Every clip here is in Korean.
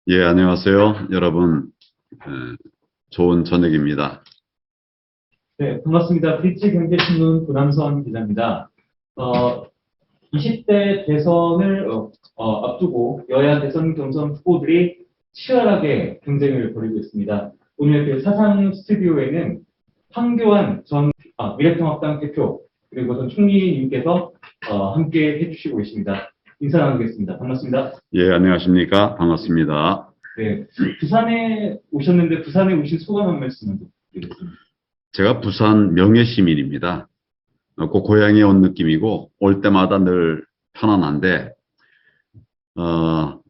예, 안녕하세요. 여러분, 좋은 저녁입니다. 네, 반갑습니다. 필지경제신문 고남선 기자입니다. 20대 대선을 앞두고 여야 대선 경선 후보들이 치열하게 경쟁을 벌이고 있습니다. 오늘 그 사상 스튜디오에는 황교안 전 미래통합당 대표 그리고 전 총리님께서 함께 해주시고 계십니다. 인사 나누겠습니다. 반갑습니다. 예, 안녕하십니까. 반갑습니다. 네, 부산에 오셨는데 부산에 오신 소감 한 말씀 드리겠습니다. 제가 부산 명예시민입니다. 그 고향에 온 느낌이고 올 때마다 늘 편안한데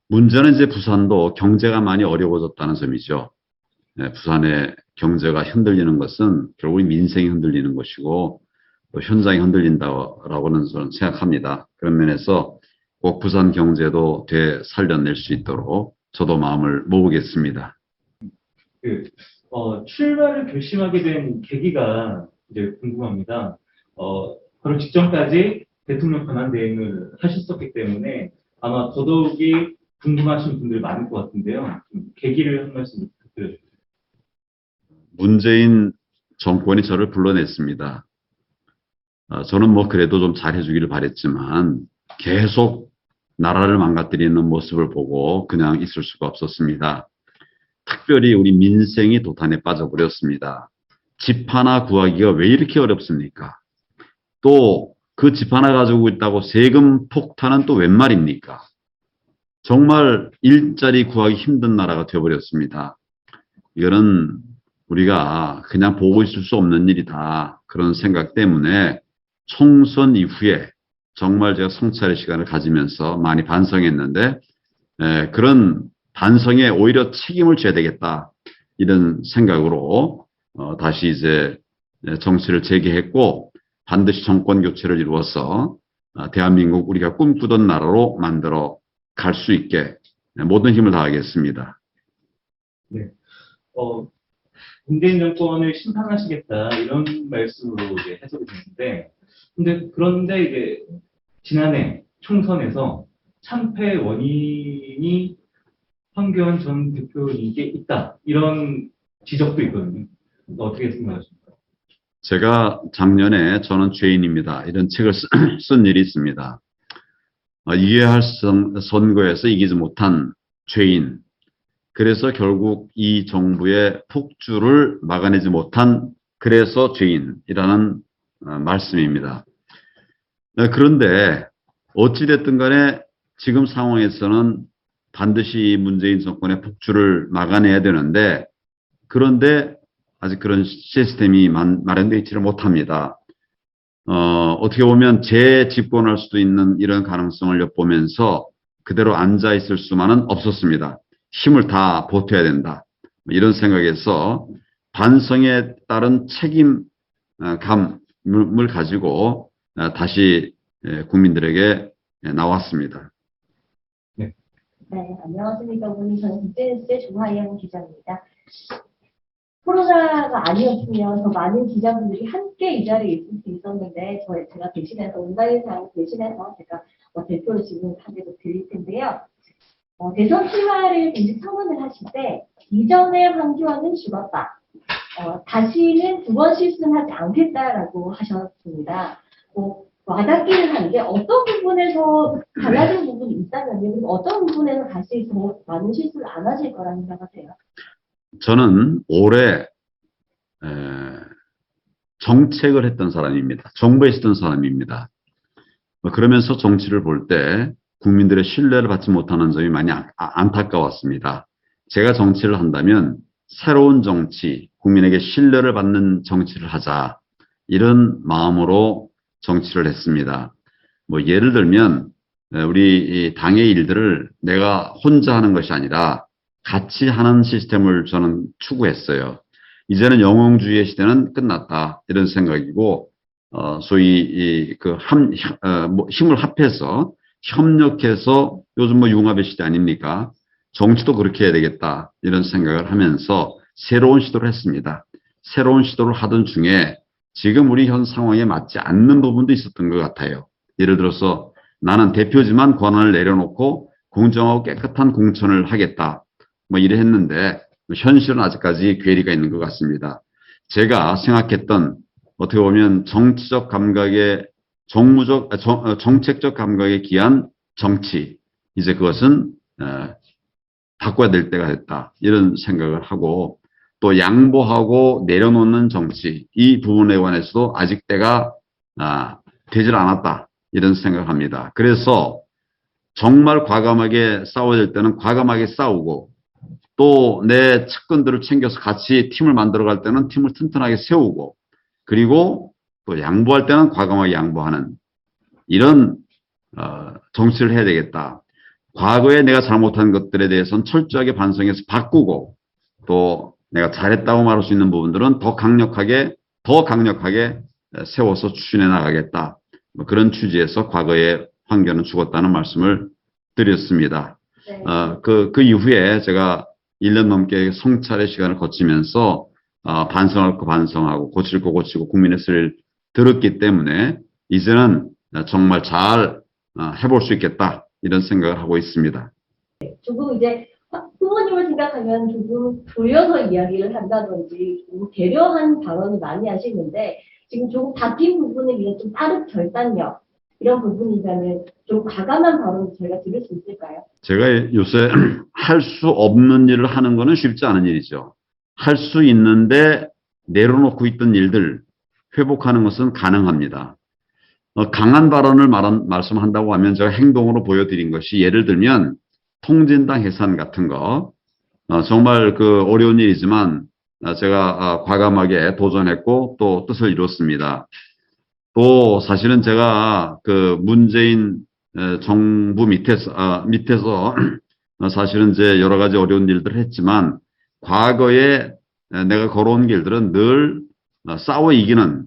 문제는 이제 부산도 경제가 많이 어려워졌다는 점이죠. 네, 부산의 경제가 흔들리는 것은 결국 민생이 흔들리는 것이고 또 현장이 흔들린다라고는 저는 생각합니다. 그런 면에서 꼭 부산 경제도 되살려낼 수 있도록 저도 마음을 모으겠습니다. 출마를 결심하게 된 계기가 이제 궁금합니다. 바로 직전까지 대통령 권한 대행을 하셨었기 때문에 아마 더더욱이 궁금하신 분들 많을 것 같은데요. 계기를 한 말씀 부탁드려주세요. 문재인 정권이 저를 불러냈습니다. 저는 뭐 그래도 좀 잘해주기를 바랬지만 계속 나라를 망가뜨리는 모습을 보고 그냥 있을 수가 없었습니다. 특별히 우리 민생이 도탄에 빠져버렸습니다. 집 하나 구하기가 왜 이렇게 어렵습니까? 또 그 집 하나 가지고 있다고 세금 폭탄은 또 웬 말입니까? 정말 일자리 구하기 힘든 나라가 되어버렸습니다. 이거는 우리가 그냥 보고 있을 수 없는 일이다. 그런 생각 때문에 총선 이후에 정말 제가 성찰의 시간을 가지면서 많이 반성했는데 그런 반성에 오히려 책임을 져야 되겠다. 이런 생각으로 다시 이제 정치를 재개했고 반드시 정권 교체를 이루어서 대한민국 우리가 꿈꾸던 나라로 만들어 갈 수 있게 모든 힘을 다하겠습니다. 네. 문재인 정권을 심판하시겠다 이런 말씀으로 이제 해석이 되는데, 그런데 이제 지난해 총선에서 참패 원인이 황교안 전 대표에게 있다 이런 지적도 있거든요. 어떻게 생각하십니까? 제가 작년에 저는 죄인입니다. 이런 책을 쓴 일이 있습니다. 이겨야 할 선거에서 이기지 못한 죄인. 그래서 결국 이 정부의 폭주를 막아내지 못한 그래서 죄인이라는 말씀입니다. 그런데 어찌됐든 간에 지금 상황에서는 반드시 문재인 정권의 폭주를 막아내야 되는데 그런데 아직 그런 시스템이 마련되어 있지를 못합니다. 어떻게 보면 재집권할 수도 있는 이런 가능성을 엿보면서 그대로 앉아있을 수만은 없었습니다. 힘을 다 보태야 된다. 이런 생각에서 반성에 따른 책임감을 가지고 다시 국민들에게 나왔습니다. 네, 안녕하십니까. 오늘 저는 국제뉴스의 조하영 기자입니다. 코로나가 아니었으면 더 많은 기자분들이 함께 이 자리에 있을 수 있었는데 제가 대신해서 온라인상을 대신해서 제가 대표를 지금 하게도 드릴 텐데요. 대선 출마를 공식 선언을 하실 때 이전의 황교안은 죽었다. 다시는 두 번 실수하지 않겠다라고 하셨습니다. 와닿기는 한데 어떤 부분에서 달라진 부분이 있다면요? 그리고 어떤 부분에서 다시 더 많은 실수를 안 하실 거라는 생각하세요? 저는 올해 정책을 했던 사람입니다. 정부에 있었던 사람입니다. 그러면서 정치를 볼 때 국민들의 신뢰를 받지 못하는 점이 많이 안타까웠습니다. 제가 정치를 한다면 새로운 정치, 국민에게 신뢰를 받는 정치를 하자 이런 마음으로 정치를 했습니다. 예를 들면 우리 당의 일들을 내가 혼자 하는 것이 아니라 같이 하는 시스템을 저는 추구했어요. 이제는 영웅주의의 시대는 끝났다 이런 생각이고 소위 힘을 합해서 협력해서 요즘 융합의 시대 아닙니까? 정치도 그렇게 해야 되겠다 이런 생각을 하면서 새로운 시도를 했습니다. 새로운 시도를 하던 중에 지금 우리 현 상황에 맞지 않는 부분도 있었던 것 같아요. 예를 들어서 나는 대표지만 권한을 내려놓고 공정하고 깨끗한 공천을 하겠다. 뭐 이래 했는데 현실은 아직까지 괴리가 있는 것 같습니다. 제가 생각했던 어떻게 보면 정치적 감각의 정책적 감각에 기한 정치, 이제 그것은 바꿔야 될 때가 됐다. 이런 생각을 하고 또 양보하고 내려놓는 정치, 이 부분에 관해서도 아직 때가 되질 않았다. 이런 생각을 합니다. 그래서 정말 과감하게 싸워야 될 때는 과감하게 싸우고 또 내 측근들을 챙겨서 같이 팀을 만들어갈 때는 팀을 튼튼하게 세우고 그리고 또 양보할 때는 과감하게 양보하는 이런 정치를 해야 되겠다. 과거에 내가 잘못한 것들에 대해서는 철저하게 반성해서 바꾸고 또 내가 잘했다고 말할 수 있는 부분들은 더 강력하게 세워서 추진해 나가겠다. 뭐 그런 취지에서 과거의 황교안은 죽었다는 말씀을 드렸습니다. 네. 그 이후에 제가 1년 넘게 성찰의 시간을 거치면서 반성할 거 반성하고 고칠 거 고치고 국민의 소리를 들었기 때문에 이제는 정말 잘 해볼 수 있겠다 이런 생각을 하고 있습니다. 조금 이제 부모님을 생각하면 조금 돌려서 이야기를 한다든지 조금 배려한 발언을 많이 하시는데 지금 조금 바뀐 부분을 위해 좀 빠른 결단력 이런 부분이라면 좀 과감한 발언을 저희가 들을 수 있을까요? 제가 요새 할 수 없는 일을 하는 거는 쉽지 않은 일이죠. 할 수 있는데 내려놓고 있던 일들 회복하는 것은 가능합니다. 강한 발언을 말씀한다고 하면 제가 행동으로 보여드린 것이 예를 들면 통진당 해산 같은 거 정말 그 어려운 일이지만 제가 과감하게 도전했고 또 뜻을 이뤘습니다. 또 사실은 제가 그 문재인 정부 밑에서 사실은 이제 여러 가지 어려운 일들을 했지만 과거에 내가 걸어온 길들은 늘 싸워 이기는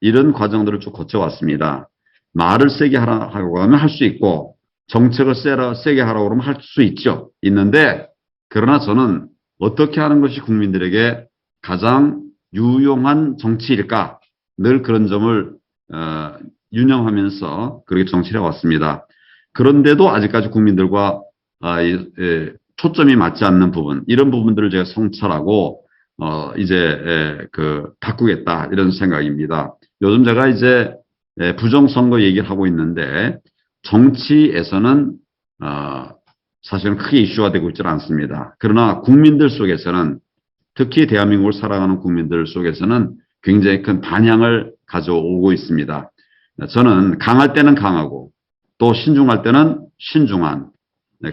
이런 과정들을 쭉 거쳐왔습니다. 말을 세게 하라고 하면 할 수 있고 정책을 세게 하라고 그러면 할 수 있죠. 있는데 그러나 저는 어떻게 하는 것이 국민들에게 가장 유용한 정치일까? 늘 그런 점을 유념하면서 그렇게 정치를 해왔습니다. 그런데도 아직까지 국민들과 초점이 맞지 않는 부분, 이런 부분들을 제가 성찰하고 이제 바꾸겠다 이런 생각입니다. 요즘 제가 이제 부정선거 얘기를 하고 있는데 정치에서는 사실은 크게 이슈가 되고 있지 않습니다. 그러나 국민들 속에서는 특히 대한민국을 사랑하는 국민들 속에서는 굉장히 큰 반향을 가져오고 있습니다. 저는 강할 때는 강하고 또 신중할 때는 신중한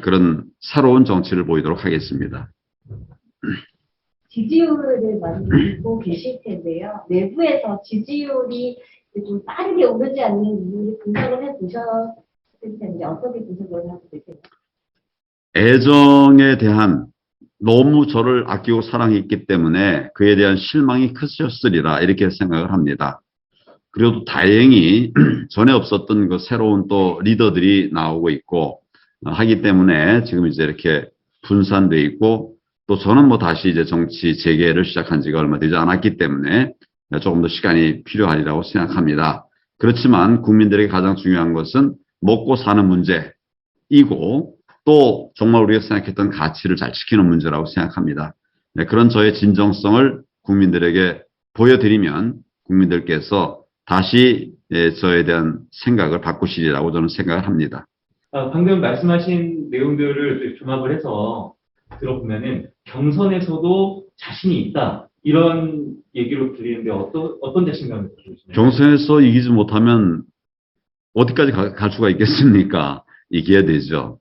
그런 새로운 정치를 보이도록 하겠습니다. 지지율을 많이 보고 계실 텐데요. 내부에서 지지율이 좀 빠르게 오르지 않는 이유를 분석을 해보셨을 텐데 어떻게 분석을 하고 계세요? 애정에 대한 너무 저를 아끼고 사랑했기 때문에 그에 대한 실망이 크셨으리라 이렇게 생각을 합니다. 그래도 다행히 전에 없었던 그 새로운 또 리더들이 나오고 있고 하기 때문에 지금 이제 이렇게 분산돼 있고 또 저는 뭐 다시 이제 정치 재개를 시작한 지가 얼마 되지 않았기 때문에 조금 더 시간이 필요하리라고 생각합니다. 그렇지만 국민들에게 가장 중요한 것은 먹고 사는 문제이고 또 정말 우리가 생각했던 가치를 잘 지키는 문제라고 생각합니다. 그런 저의 진정성을 국민들에게 보여드리면 국민들께서 다시 저에 대한 생각을 바꾸시리라고 저는 생각을 합니다. 방금 말씀하신 내용들을 종합을 해서 들어보면은 경선에서도 자신이 있다 이런 얘기로 들리는데 어떤 자신감을 가지고 계시나요? 경선에서 이기지 못하면 어디까지 갈 수가 있겠습니까? 이겨야 되죠.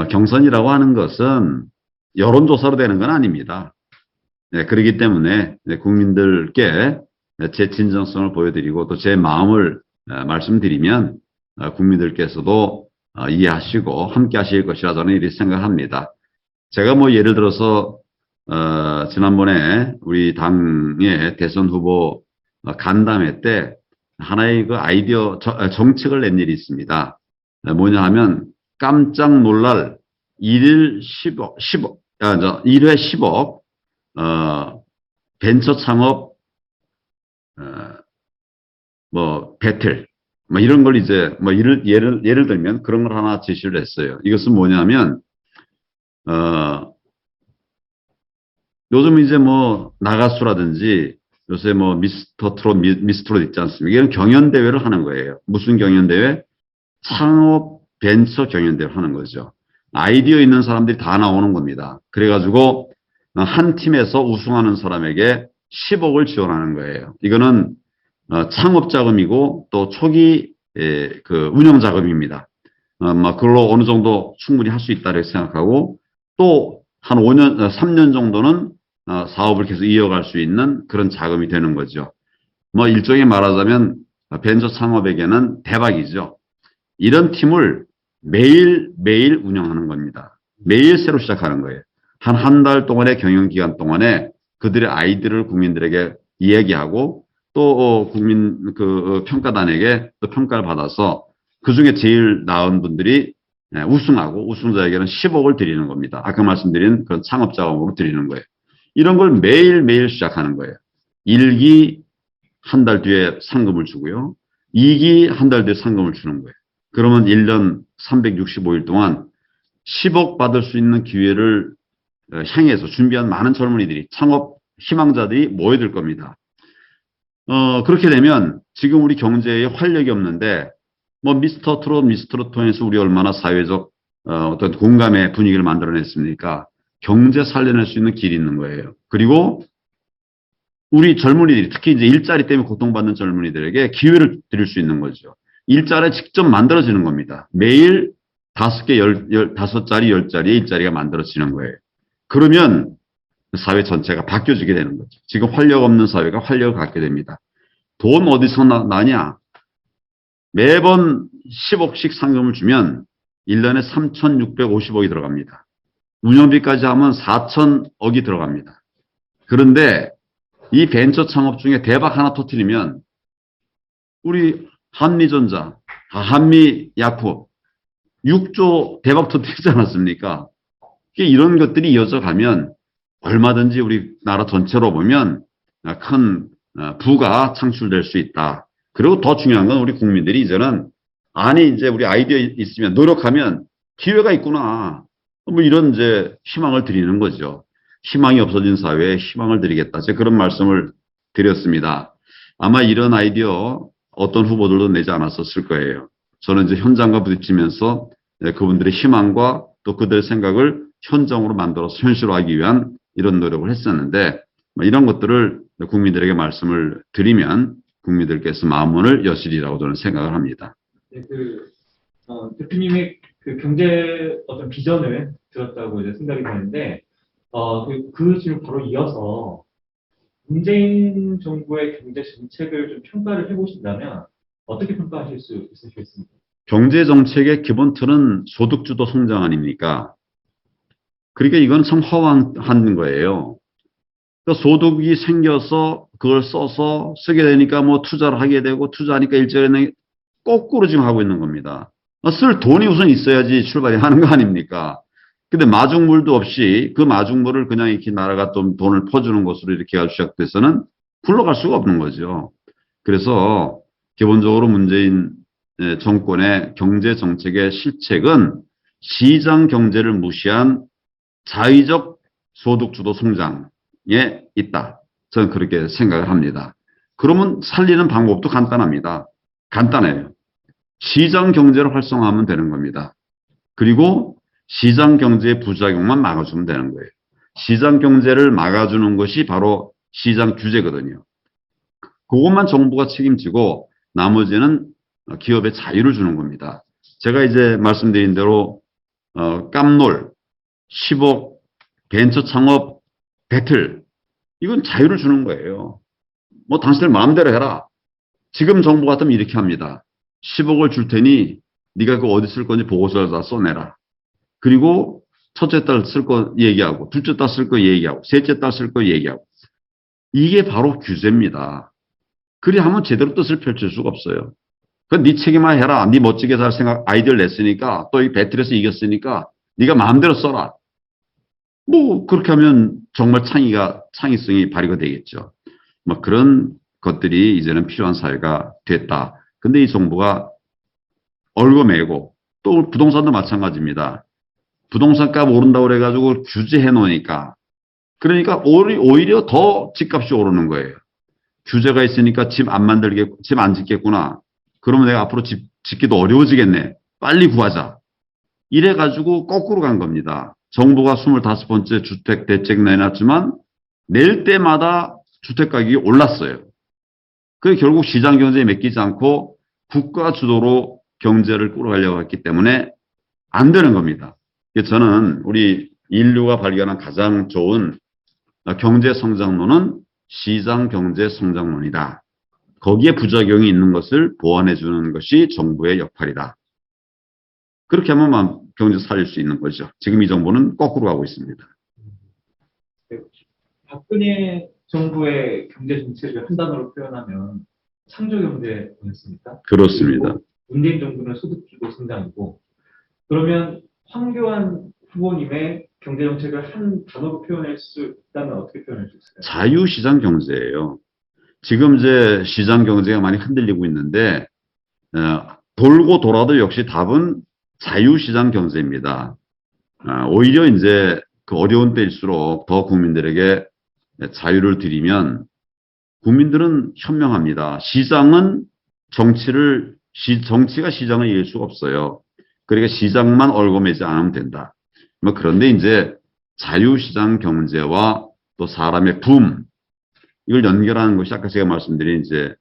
경선이라고 하는 것은 여론조사로 되는 건 아닙니다. 그렇기 때문에 국민들께 제 진정성을 보여드리고 또 제 마음을 말씀드리면 국민들께서도 이해하시고 함께 하실 것이라 저는 이렇게 생각합니다. 제가 뭐 예를 들어서 지난번에 우리 당의 대선 후보 간담회 때 하나의 그 아이디어 정책을 낸 일이 있습니다. 뭐냐 하면 깜짝 놀랄 1회 10억 벤처 창업 뭐 배틀, 뭐 이런 걸 이제 뭐 예를 들면 그런 걸 하나 제시를 했어요. 이것은 뭐냐면 요즘 이제 뭐 나가수라든지 요새 뭐 미스터 트롯, 미스 트롯 있지 않습니까? 이런 경연 대회를 하는 거예요. 무슨 경연 대회? 창업 벤처 경연 대회를 하는 거죠. 아이디어 있는 사람들이 다 나오는 겁니다. 그래가지고 한 팀에서 우승하는 사람에게 10억을 지원하는 거예요. 이거는 창업 자금이고 또 초기 그 운영 자금입니다. 막 그걸로 어느 정도 충분히 할 수 있다고 생각하고 또 한 5년, 3년 정도는 사업을 계속 이어갈 수 있는 그런 자금이 되는 거죠. 뭐 일종의 말하자면 벤처 창업에게는 대박이죠. 이런 팀을 매일 운영하는 겁니다. 매일 새로 시작하는 거예요. 한 달 동안의 경영 기간 동안에 그들의 아이디어를 국민들에게 이야기하고 또 국민 그 평가단에게 또 평가를 받아서 그 중에 제일 나은 분들이 우승하고 우승자에게는 10억을 드리는 겁니다. 아까 말씀드린 그런 창업 자금으로 드리는 거예요. 이런 걸 매일 시작하는 거예요. 1기 한 달 뒤에 상금을 주고요. 2기 한 달 뒤에 상금을 주는 거예요. 그러면 1년 365일 동안 10억 받을 수 있는 기회를 향해서 준비한 많은 젊은이들이 창업 희망자들이 모여들 겁니다. 그렇게 되면 지금 우리 경제에 활력이 없는데 뭐 미스터 트롯 통해서 우리 얼마나 사회적 어떤 공감의 분위기를 만들어냈습니까? 경제 살려낼 수 있는 길이 있는 거예요. 그리고 우리 젊은이들이 특히 이제 일자리 때문에 고통받는 젊은이들에게 기회를 드릴 수 있는 거죠. 일자리 직접 만들어지는 겁니다. 매일 5개, 5자리, 10자리의 일자리가 만들어지는 거예요. 그러면 사회 전체가 바뀌어지게 되는 거죠. 지금 활력 없는 사회가 활력을 갖게 됩니다. 돈 어디서 나냐? 매번 10억씩 상금을 주면 1년에 3,650억이 들어갑니다. 운영비까지 하면 4,000억이 들어갑니다. 그런데 이 벤처 창업 중에 대박 하나 터뜨리면 우리 한미전자, 한미약품 6조 대박 터뜨리지 않았습니까? 이런 것들이 이어져 가면 얼마든지 우리나라 전체로 보면 큰 부가 창출될 수 있다. 그리고 더 중요한 건 우리 국민들이 이제는 아니 이제 우리 아이디어 있으면 노력하면 기회가 있구나. 뭐 이런 이제 희망을 드리는 거죠. 희망이 없어진 사회에 희망을 드리겠다. 제가 그런 말씀을 드렸습니다. 아마 이런 아이디어 어떤 후보들도 내지 않았었을 거예요. 저는 이제 현장과 부딪히면서 그분들의 희망과 또 그들의 생각을 현장으로 만들어서 현실화하기 위한 이런 노력을 했었는데 이런 것들을 국민들에게 말씀을 드리면 국민들께서 마음문을 여시리라고 저는 생각을 합니다. 네, 대표님의 그 경제 어떤 비전을 들었다고 이제 생각이 되는데, 그 질문 바로 이어서 문재인 정부의 경제 정책을 좀 평가를 해보신다면 어떻게 평가하실 수 있으시겠습니까? 경제 정책의 기본 틀은 소득주도 성장 아닙니까? 그러니까 이건 참 허황한 거예요. 그러니까 소득이 생겨서 그걸 써서 쓰게 되니까 뭐 투자를 하게 되고 투자하니까 일자리는 거꾸로 지금 하고 있는 겁니다. 쓸 돈이 우선 있어야지 출발이 하는 거 아닙니까? 근데 마중물도 없이 그 마중물을 그냥 이렇게 나라가 좀 돈을 퍼주는 것으로 이렇게 시작돼서는 굴러갈 수가 없는 거죠. 그래서 기본적으로 문재인 정권의 경제 정책의 실책은 시장 경제를 무시한 자의적 소득주도 성장에 있다. 저는 그렇게 생각을 합니다. 그러면 살리는 방법도 간단합니다. 간단해요. 시장 경제를 활성화하면 되는 겁니다. 그리고 시장 경제의 부작용만 막아주면 되는 거예요. 시장 경제를 막아주는 것이 바로 시장 규제거든요. 그것만 정부가 책임지고 나머지는 기업에 자유를 주는 겁니다. 제가 이제 말씀드린 대로 깜놀, 10억, 벤처 창업, 배틀 이건 자유를 주는 거예요. 뭐 당신들 마음대로 해라. 지금 정부 같으면 이렇게 합니다. 10억을 줄 테니 네가 그거 어디 쓸 건지 보고서를 다 써내라. 그리고 첫째 딸 쓸 거 얘기하고 둘째 딸 쓸 거 얘기하고 셋째 딸 쓸 거 얘기하고 이게 바로 규제입니다. 그리 하면 제대로 뜻을 펼칠 수가 없어요. 그건 네 책임만 해라. 네 멋지게 살 생각 아이디어를 냈으니까 또 이 배틀에서 이겼으니까 네가 마음대로 써라. 뭐 그렇게 하면 정말 창의성이 발휘가 되겠죠. 뭐 그런 것들이 이제는 필요한 사회가 됐다. 근데 이 정부가 얽어매고 또 부동산도 마찬가지입니다. 부동산 값 오른다고 그래가지고 규제해 놓으니까 그러니까 오히려 더 집값이 오르는 거예요. 규제가 있으니까 집 안 짓겠구나. 그러면 내가 앞으로 집 짓기도 어려워지겠네. 빨리 구하자. 이래가지고 거꾸로 간 겁니다. 정부가 25번째 주택 대책 내놨지만 낼 때마다 주택 가격이 올랐어요. 그게 결국 시장 경제에 맡기지 않고 국가 주도로 경제를 끌어가려고 했기 때문에 안 되는 겁니다. 그래서 저는 우리 인류가 발견한 가장 좋은 경제 성장론은 시장 경제 성장론이다. 거기에 부작용이 있는 것을 보완해 주는 것이 정부의 역할이다. 그렇게 하면 경제 살릴 수 있는 거죠. 지금 이 정부는 거꾸로 가고 있습니다. 박근혜 정부의 경제 정책을 한 단어로 표현하면 창조 경제였습니까? 그렇습니다. 문재인 정부는 소득 주도 성장이고, 그러면 황교안 후보님의 경제 정책을 한 단어로 표현할 수 있다면 어떻게 표현할 수 있을까요? 자유시장 경제예요. 지금 이제 시장 경제가 많이 흔들리고 있는데 돌고 돌아도 역시 답은 자유시장 경제입니다. 오히려 이제 그 어려운 때일수록 더 국민들에게 자유를 드리면 국민들은 현명합니다. 시장은 정치가 시장을 이길 수가 없어요. 그러니까 시장만 얽어매지 않으면 된다. 뭐 그런데 이제 자유시장 경제와 또 사람의 붐, 이걸 연결하는 것이 아까 제가 말씀드린 이제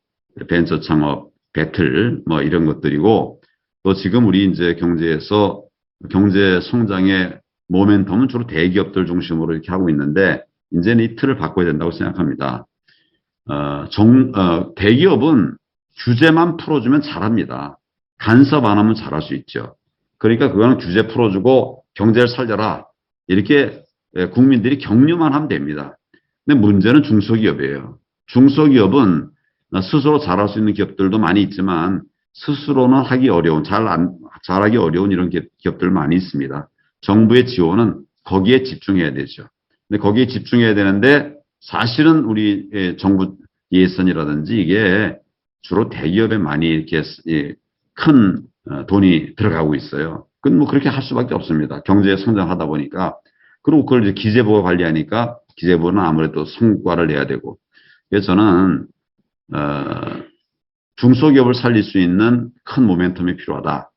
벤처 창업, 배틀, 뭐 이런 것들이고, 또 지금 우리 이제 경제에서 경제 성장의 모멘텀은 주로 대기업들 중심으로 이렇게 하고 있는데, 이제는 이 틀을 바꿔야 된다고 생각합니다. 대기업은 규제만 풀어주면 잘합니다. 간섭 안 하면 잘할 수 있죠. 그러니까 그거는 규제 풀어주고 경제를 살려라. 이렇게 국민들이 격려만 하면 됩니다. 근데 문제는 중소기업이에요. 중소기업은 스스로 잘할 수 있는 기업들도 많이 있지만 스스로는 하기 어려운, 잘하기 어려운 이런 기업들 많이 있습니다. 정부의 지원은 거기에 집중해야 되죠. 근데 거기에 집중해야 되는데 사실은 우리 정부 예산이라든지 이게 주로 대기업에 많이 이렇게 큰 돈이 들어가고 있어요. 그건 뭐 그렇게 할 수밖에 없습니다. 경제 성장하다 보니까. 그리고 그걸 이제 기재부가 관리하니까 기재부는 아무래도 성과를 내야 되고. 그래서 저는 중소기업을 살릴 수 있는 큰 모멘텀이 필요하다.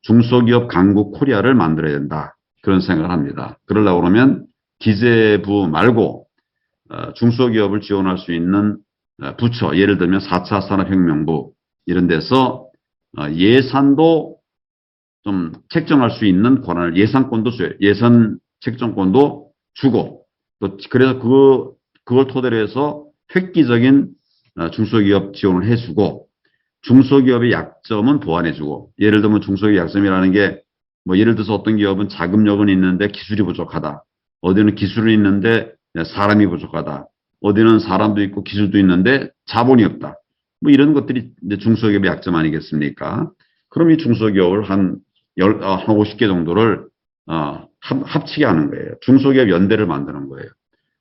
중소기업 강국 코리아를 만들어야 된다. 그런 생각을 합니다. 그러려고 그러면 기재부 말고 중소기업을 지원할 수 있는 부처, 예를 들면 4차 산업혁명부 이런 데서 예산도 좀 책정할 수 있는 권한을, 예산권도 줘요. 예산 책정권도 주고, 또 그래서 그걸 토대로 해서 획기적인 중소기업 지원을 해주고, 중소기업의 약점은 보완해주고, 예를 들면 중소기업 약점이라는 게 뭐 예를 들어서 어떤 기업은 자금력은 있는데 기술이 부족하다. 어디는 기술이 있는데 사람이 부족하다. 어디는 사람도 있고 기술도 있는데 자본이 없다. 뭐 이런 것들이 이제 중소기업의 약점 아니겠습니까? 그럼 이 중소기업을 한 50개 정도를 합치게 하는 거예요. 중소기업 연대를 만드는 거예요.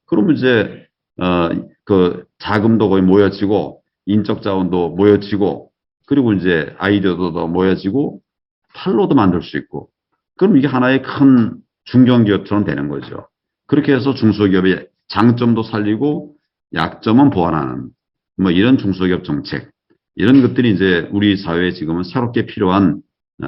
그러면 이제 그 자금도 거의 모여지고 인적 자원도 모여지고 그리고 이제 아이디어도 더 모여지고 판로도 만들 수 있고 그럼 이게 하나의 큰 중견기업처럼 되는 거죠. 그렇게 해서 중소기업의 장점도 살리고 약점은 보완하는 뭐 이런 중소기업 정책 이런 것들이 이제 우리 사회에 지금은 새롭게 필요한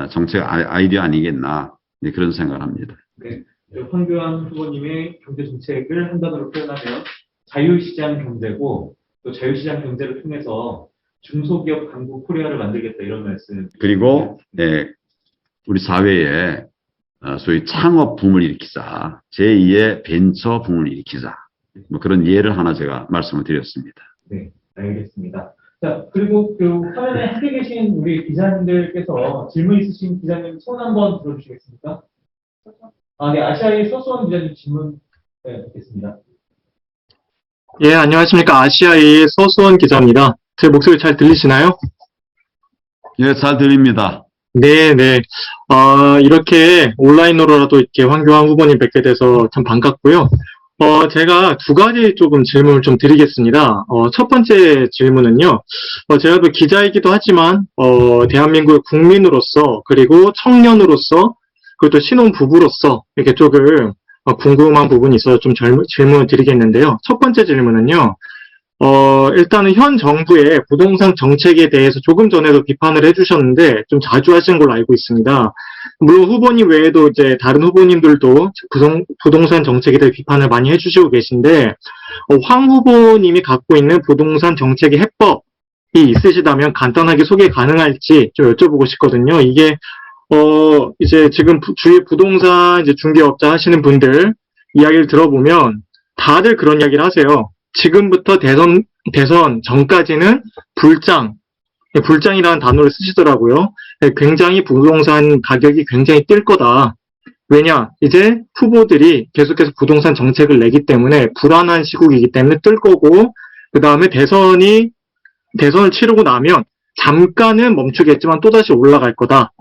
정책 아이디어 아니겠나 그런 생각을 합니다. 네, 황교안 후보님의 경제 정책을 한 단어로 표현하면 자유시장 경제고 또 자유시장 경제를 통해서 중소기업 강국 코리아를 만들겠다 이런 말씀. 그리고 네, 우리 사회에 소위 창업 붐을 일으키자, 제2의 벤처 붐을 일으키자 뭐 그런 예를 하나 제가 말씀을 드렸습니다. 네, 알겠습니다. 자, 그리고 그 화면에 함께 계신 우리 기자님들께서 질문 있으신 기자님 손 한번 들어주시겠습니까? 네, 아시아의 서수원 기자님 질문 듣겠습니다. 예, 안녕하십니까. 아시아의 서수원 기자입니다. 제 목소리 잘 들리시나요? 예, 잘 들립니다. 네, 네. 이렇게 온라인으로라도 이렇게 황교안 후보님 뵙게 돼서 참 반갑고요. 제가 두 가지 조금 질문을 좀 드리겠습니다. 첫 번째 질문은요, 제가 또 기자이기도 하지만, 대한민국 국민으로서, 그리고 청년으로서, 그리고 또 신혼부부로서, 이렇게 조금 궁금한 부분이 있어서 좀 질문을 드리겠는데요. 첫 번째 질문은요, 일단은 현 정부의 부동산 정책에 대해서 조금 전에도 비판을 해주셨는데, 좀 자주 하시는 걸로 알고 있습니다. 물론 후보님 외에도 이제 다른 후보님들도 부동산 정책에 대해 비판을 많이 해주시고 계신데, 황 후보님이 갖고 있는 부동산 정책의 해법이 있으시다면 간단하게 소개 가능할지 좀 여쭤보고 싶거든요. 이게, 이제 지금 주위 부동산 이제 중개업자 하시는 분들 이야기를 들어보면 다들 그런 이야기를 하세요. 지금부터 대선 전까지는 불장이라는 단어를 쓰시더라고요. 굉장히 부동산 가격이 굉장히 뛸 거다. 왜냐? 이제 후보들이 계속해서 부동산 정책을 내기 때문에 불안한 시국이기 때문에 뜰 거고, 그 다음에 대선을 치르고 나면 잠깐은 멈추겠지만 또다시 올라갈 거다.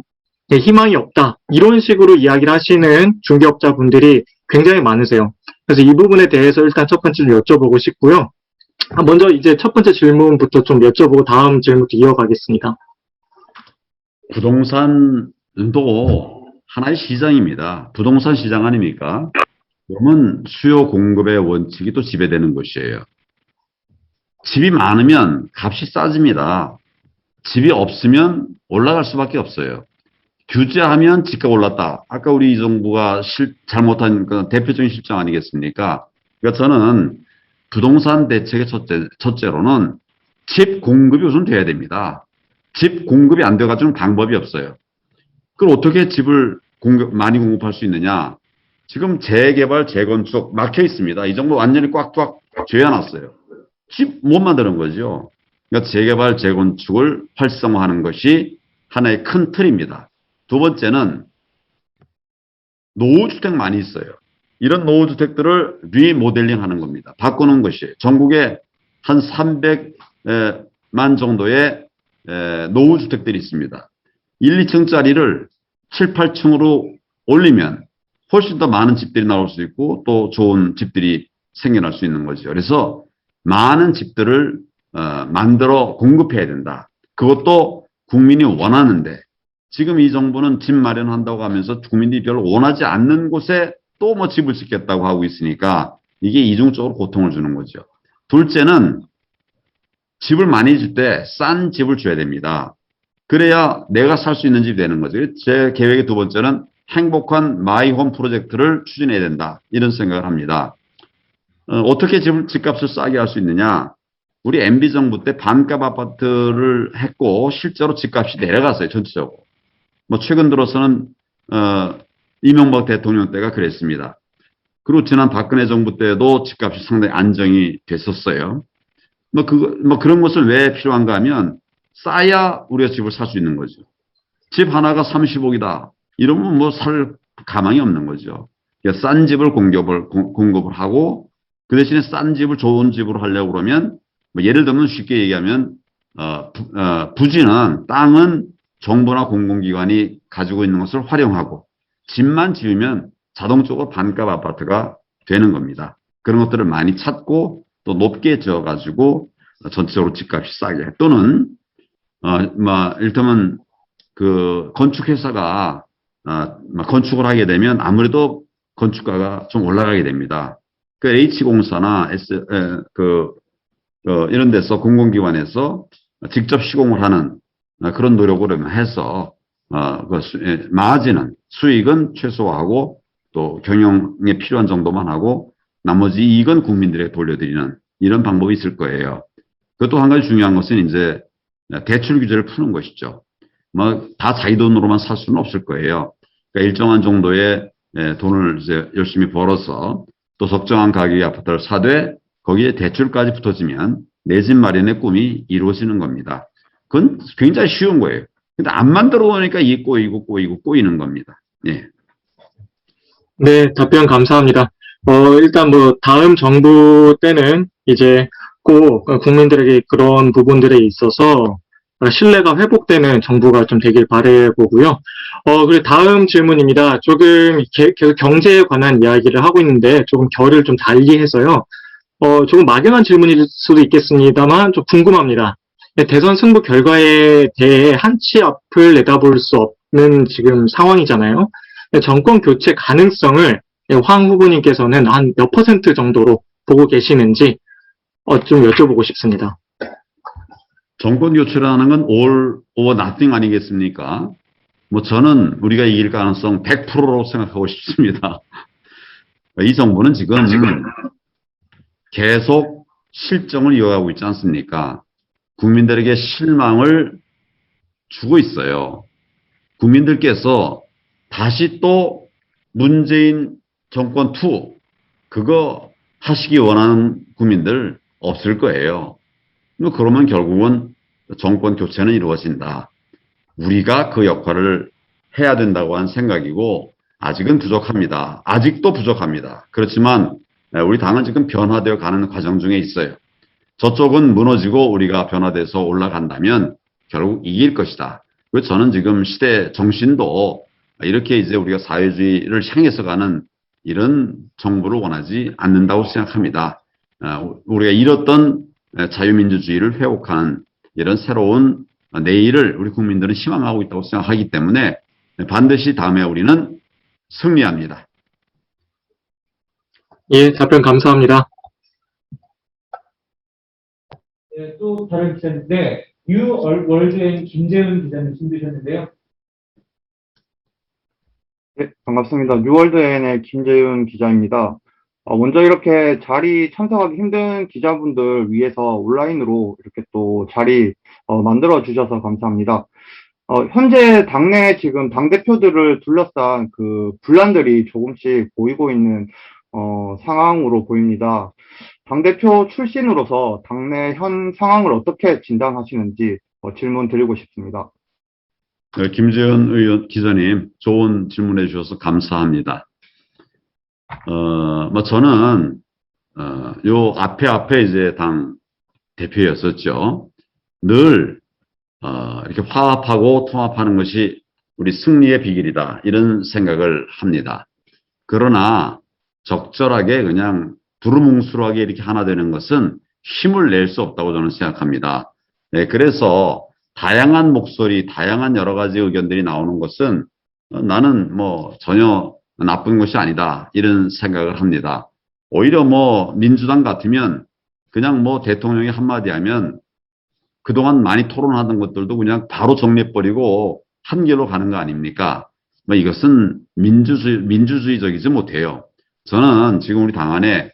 희망이 없다. 이런 식으로 이야기를 하시는 중개업자분들이 굉장히 많으세요. 그래서 이 부분에 대해서 일단 첫 번째로 여쭤보고 싶고요. 먼저 이제 첫 번째 질문부터 좀 여쭤보고 다음 질문부터 이어가겠습니다. 부동산도 하나의 시장입니다. 부동산 시장 아닙니까? 그러면 수요 공급의 원칙이 또 지배되는 것이에요. 집이 많으면 값이 싸집니다. 집이 없으면 올라갈 수밖에 없어요. 규제하면 집값 올랐다. 아까 우리 이 정부가 잘못한 그 대표적인 실정 아니겠습니까? 그러니까 저는 부동산 대책의 첫째로는 집 공급이 우선 돼야 됩니다. 집 공급이 안 돼가지고는 방법이 없어요. 그럼 어떻게 집을 많이 공급할 수 있느냐? 지금 재개발, 재건축 막혀 있습니다. 이 정도 완전히 꽉꽉 죄어놨어요. 집 못 만드는 거죠. 그러니까 재개발, 재건축을 활성화하는 것이 하나의 큰 틀입니다. 두 번째는 노후주택 많이 있어요. 이런 노후주택들을 리모델링 하는 겁니다. 바꾸는 것이 전국에 한 300만 정도의 노후주택들이 있습니다. 1, 2층짜리를 7, 8층으로 올리면 훨씬 더 많은 집들이 나올 수 있고 또 좋은 집들이 생겨날 수 있는 거죠. 그래서 많은 집들을 만들어 공급해야 된다. 그것도 국민이 원하는데 지금 이 정부는 집 마련한다고 하면서 국민들이 별로 원하지 않는 곳에 또 뭐 집을 짓겠다고 하고 있으니까 이게 이중적으로 고통을 주는 거죠. 둘째는 집을 많이 줄 때 싼 집을 줘야 됩니다. 그래야 내가 살 수 있는 집이 되는 거죠. 제 계획의 두 번째는 행복한 마이홈 프로젝트를 추진해야 된다. 이런 생각을 합니다. 어떻게 집값을 싸게 할 수 있느냐. 우리 MB 정부 때 반값 아파트를 했고 실제로 집값이 내려갔어요. 전체적으로. 뭐 최근 들어서는 이명박 대통령 때가 그랬습니다. 그리고 지난 박근혜 정부 때도 집값이 상당히 안정이 됐었어요. 그런 것을 왜 필요한가 하면 싸야 우리가 집을 살 수 있는 거죠. 집 하나가 30억이다. 이러면 뭐 살 가망이 없는 거죠. 그러니까 싼 집을 공급을 하고 그 대신에 싼 집을 좋은 집으로 하려고 그러면 뭐 예를 들면 쉽게 얘기하면 부지는 땅은 정부나 공공기관이 가지고 있는 것을 활용하고 집만 지으면 자동적으로 반값 아파트가 되는 겁니다. 그런 것들을 많이 찾고 또 높게 지어가지고 전체적으로 집값이 싸게 또는 이를테면 그 건축회사가 건축을 하게 되면 아무래도 건축가가 좀 올라가게 됩니다. 그 H공사나 이런 데서 공공기관에서 직접 시공을 하는 그런 노력을 해서 마진은 수익은 최소화하고 또 경영에 필요한 정도만 하고 나머지 이익은 국민들에게 돌려드리는 이런 방법이 있을 거예요. 그것도 한 가지 중요한 것은 이제 대출 규제를 푸는 것이죠. 다 자기 돈으로만 살 수는 없을 거예요. 그러니까 일정한 정도의 돈을 이제 열심히 벌어서 또 적정한 가격의 아파트를 사되 거기에 대출까지 붙어지면 내 집 마련의 꿈이 이루어지는 겁니다. 그건 굉장히 쉬운 거예요. 근데 안 만들어 놓으니까 이게 꼬이는 겁니다. 예. 네, 답변 감사합니다. 일단 다음 정부 때는 이제 꼭 국민들에게 그런 부분들에 있어서 신뢰가 회복되는 정부가 좀 되길 바라보고요. 그리고 다음 질문입니다. 조금 계속 경제에 관한 이야기를 하고 있는데 조금 결을 좀 달리 해서요. 조금 막연한 질문일 수도 있겠습니다만 좀 궁금합니다. 대선 승부 결과에 대해 한치 앞을 내다볼 수 없는 지금 상황이잖아요. 정권 교체 가능성을 황 후보님께서는 한 몇 퍼센트 정도로 보고 계시는지 좀 여쭤보고 싶습니다. 정권 교체라는 건 all or nothing 아니겠습니까? 뭐 저는 우리가 이길 가능성 100%로 생각하고 싶습니다. 이 정부는 지금 계속 실정을 이어가고 있지 않습니까? 국민들에게 실망을 주고 있어요. 국민들께서 다시 또 문재인 정권 2 그거 하시기 원하는 국민들 없을 거예요. 그러면 결국은 정권 교체는 이루어진다. 우리가 그 역할을 해야 된다고 한 생각이고 아직은 부족합니다. 아직도 부족합니다. 그렇지만 우리 당은 지금 변화되어 가는 과정 중에 있어요. 저쪽은 무너지고 우리가 변화돼서 올라간다면 결국 이길 것이다. 그래서 저는 지금 시대 정신도 이렇게 이제 우리가 사회주의를 향해서 가는 이런 정부를 원하지 않는다고 생각합니다. 우리가 잃었던 자유민주주의를 회복하는 이런 새로운 내일을 우리 국민들은 희망하고 있다고 생각하기 때문에 반드시 다음에 우리는 승리합니다. 예, 답변 감사합니다. 네, 또 다른 기사인데 뉴월드엔 김재훈 기자님 힘드셨는데요. 네, 반갑습니다. 뉴월드N의 김재윤 기자입니다. 먼저 이렇게 자리 참석하기 힘든 기자분들 위해서 온라인으로 이렇게 또 자리 만들어 주셔서 감사합니다. 현재 당내 지금 당대표들을 둘러싼 그 분란들이 조금씩 보이고 있는 상황으로 보입니다. 당대표 출신으로서 당내 현 상황을 어떻게 진단하시는지 질문 드리고 싶습니다. 김재현 의원 기자님, 좋은 질문해 주셔서 감사합니다. 저는, 요 앞에 이제 당 대표였었죠. 늘, 이렇게 화합하고 통합하는 것이 우리 승리의 비결이다. 이런 생각을 합니다. 그러나 적절하게 그냥 두루뭉술하게 이렇게 하나 되는 것은 힘을 낼 수 없다고 저는 생각합니다. 네, 그래서 다양한 목소리, 다양한 여러 가지 의견들이 나오는 것은 나는 뭐 전혀 나쁜 것이 아니다. 이런 생각을 합니다. 오히려 뭐 민주당 같으면 그냥 뭐 대통령이 한마디 하면 그동안 많이 토론하던 것들도 그냥 바로 정리해버리고 한 길로 가는 거 아닙니까? 뭐 이것은 민주주의적이지 못해요. 저는 지금 우리 당 안에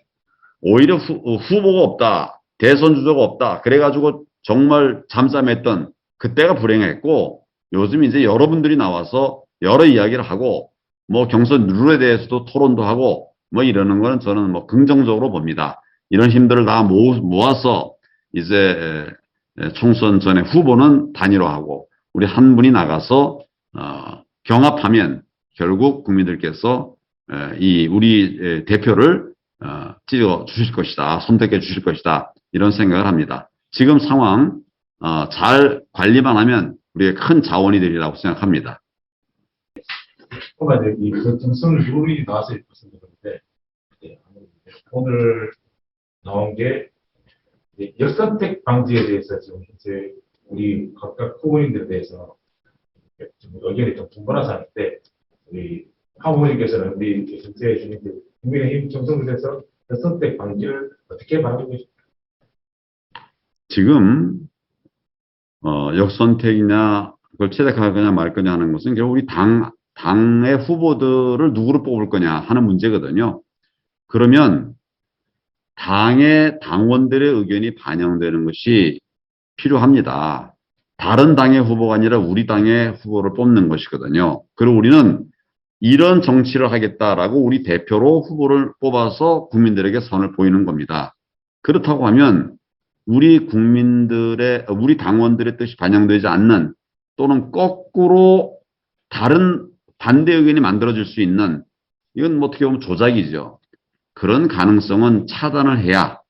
오히려 후보가 없다. 대선 주자가 없다. 그래가지고 정말 잠잠했던 그때가 불행했고 요즘 이제 여러분들이 나와서 여러 이야기를 하고 뭐 경선 룰에 대해서도 토론도 하고 뭐 이러는 거는 저는 뭐 긍정적으로 봅니다. 이런 힘들을 다 모아서 이제 총선 전에 후보는 단일화하고 우리 한 분이 나가서 경합하면 결국 국민들께서 우리 대표를 찍어 주실 것이다. 선택해 주실 것이다. 이런 생각을 합니다. 지금 상황 잘 관리만 하면 우리의 큰 자원이 되리라고 생각합니다. 이 결정성 룰이 나와서 말씀드렸는데 오늘 나온 게 역선택 방지에 대해서 지금 현재 우리 각각 후보인들에 대해서 의견이 좀 분분한 상황인데 우리 황 후보님께서는 우리 전체 주민들 국민의힘 정성에서 역선택 방지를 어떻게 바라보고 계십니까? 지금 역선택이냐 그걸 채택하거냐 말 거냐 하는 것은 결국 우리 당의 후보들을 누구를 뽑을 거냐 하는 문제거든요. 그러면 당의 당원들의 의견이 반영되는 것이 필요합니다. 다른 당의 후보가 아니라 우리 당의 후보를 뽑는 것이거든요. 그리고 우리는 이런 정치를 하겠다라고 우리 대표로 후보를 뽑아서 국민들에게 선을 보이는 겁니다. 그렇다고 하면 우리 당원들의 뜻이 반영되지 않는 또는 거꾸로 다른 반대 의견이 만들어질 수 있는 이건 뭐 어떻게 보면 조작이죠. 그런 가능성은 차단을 해야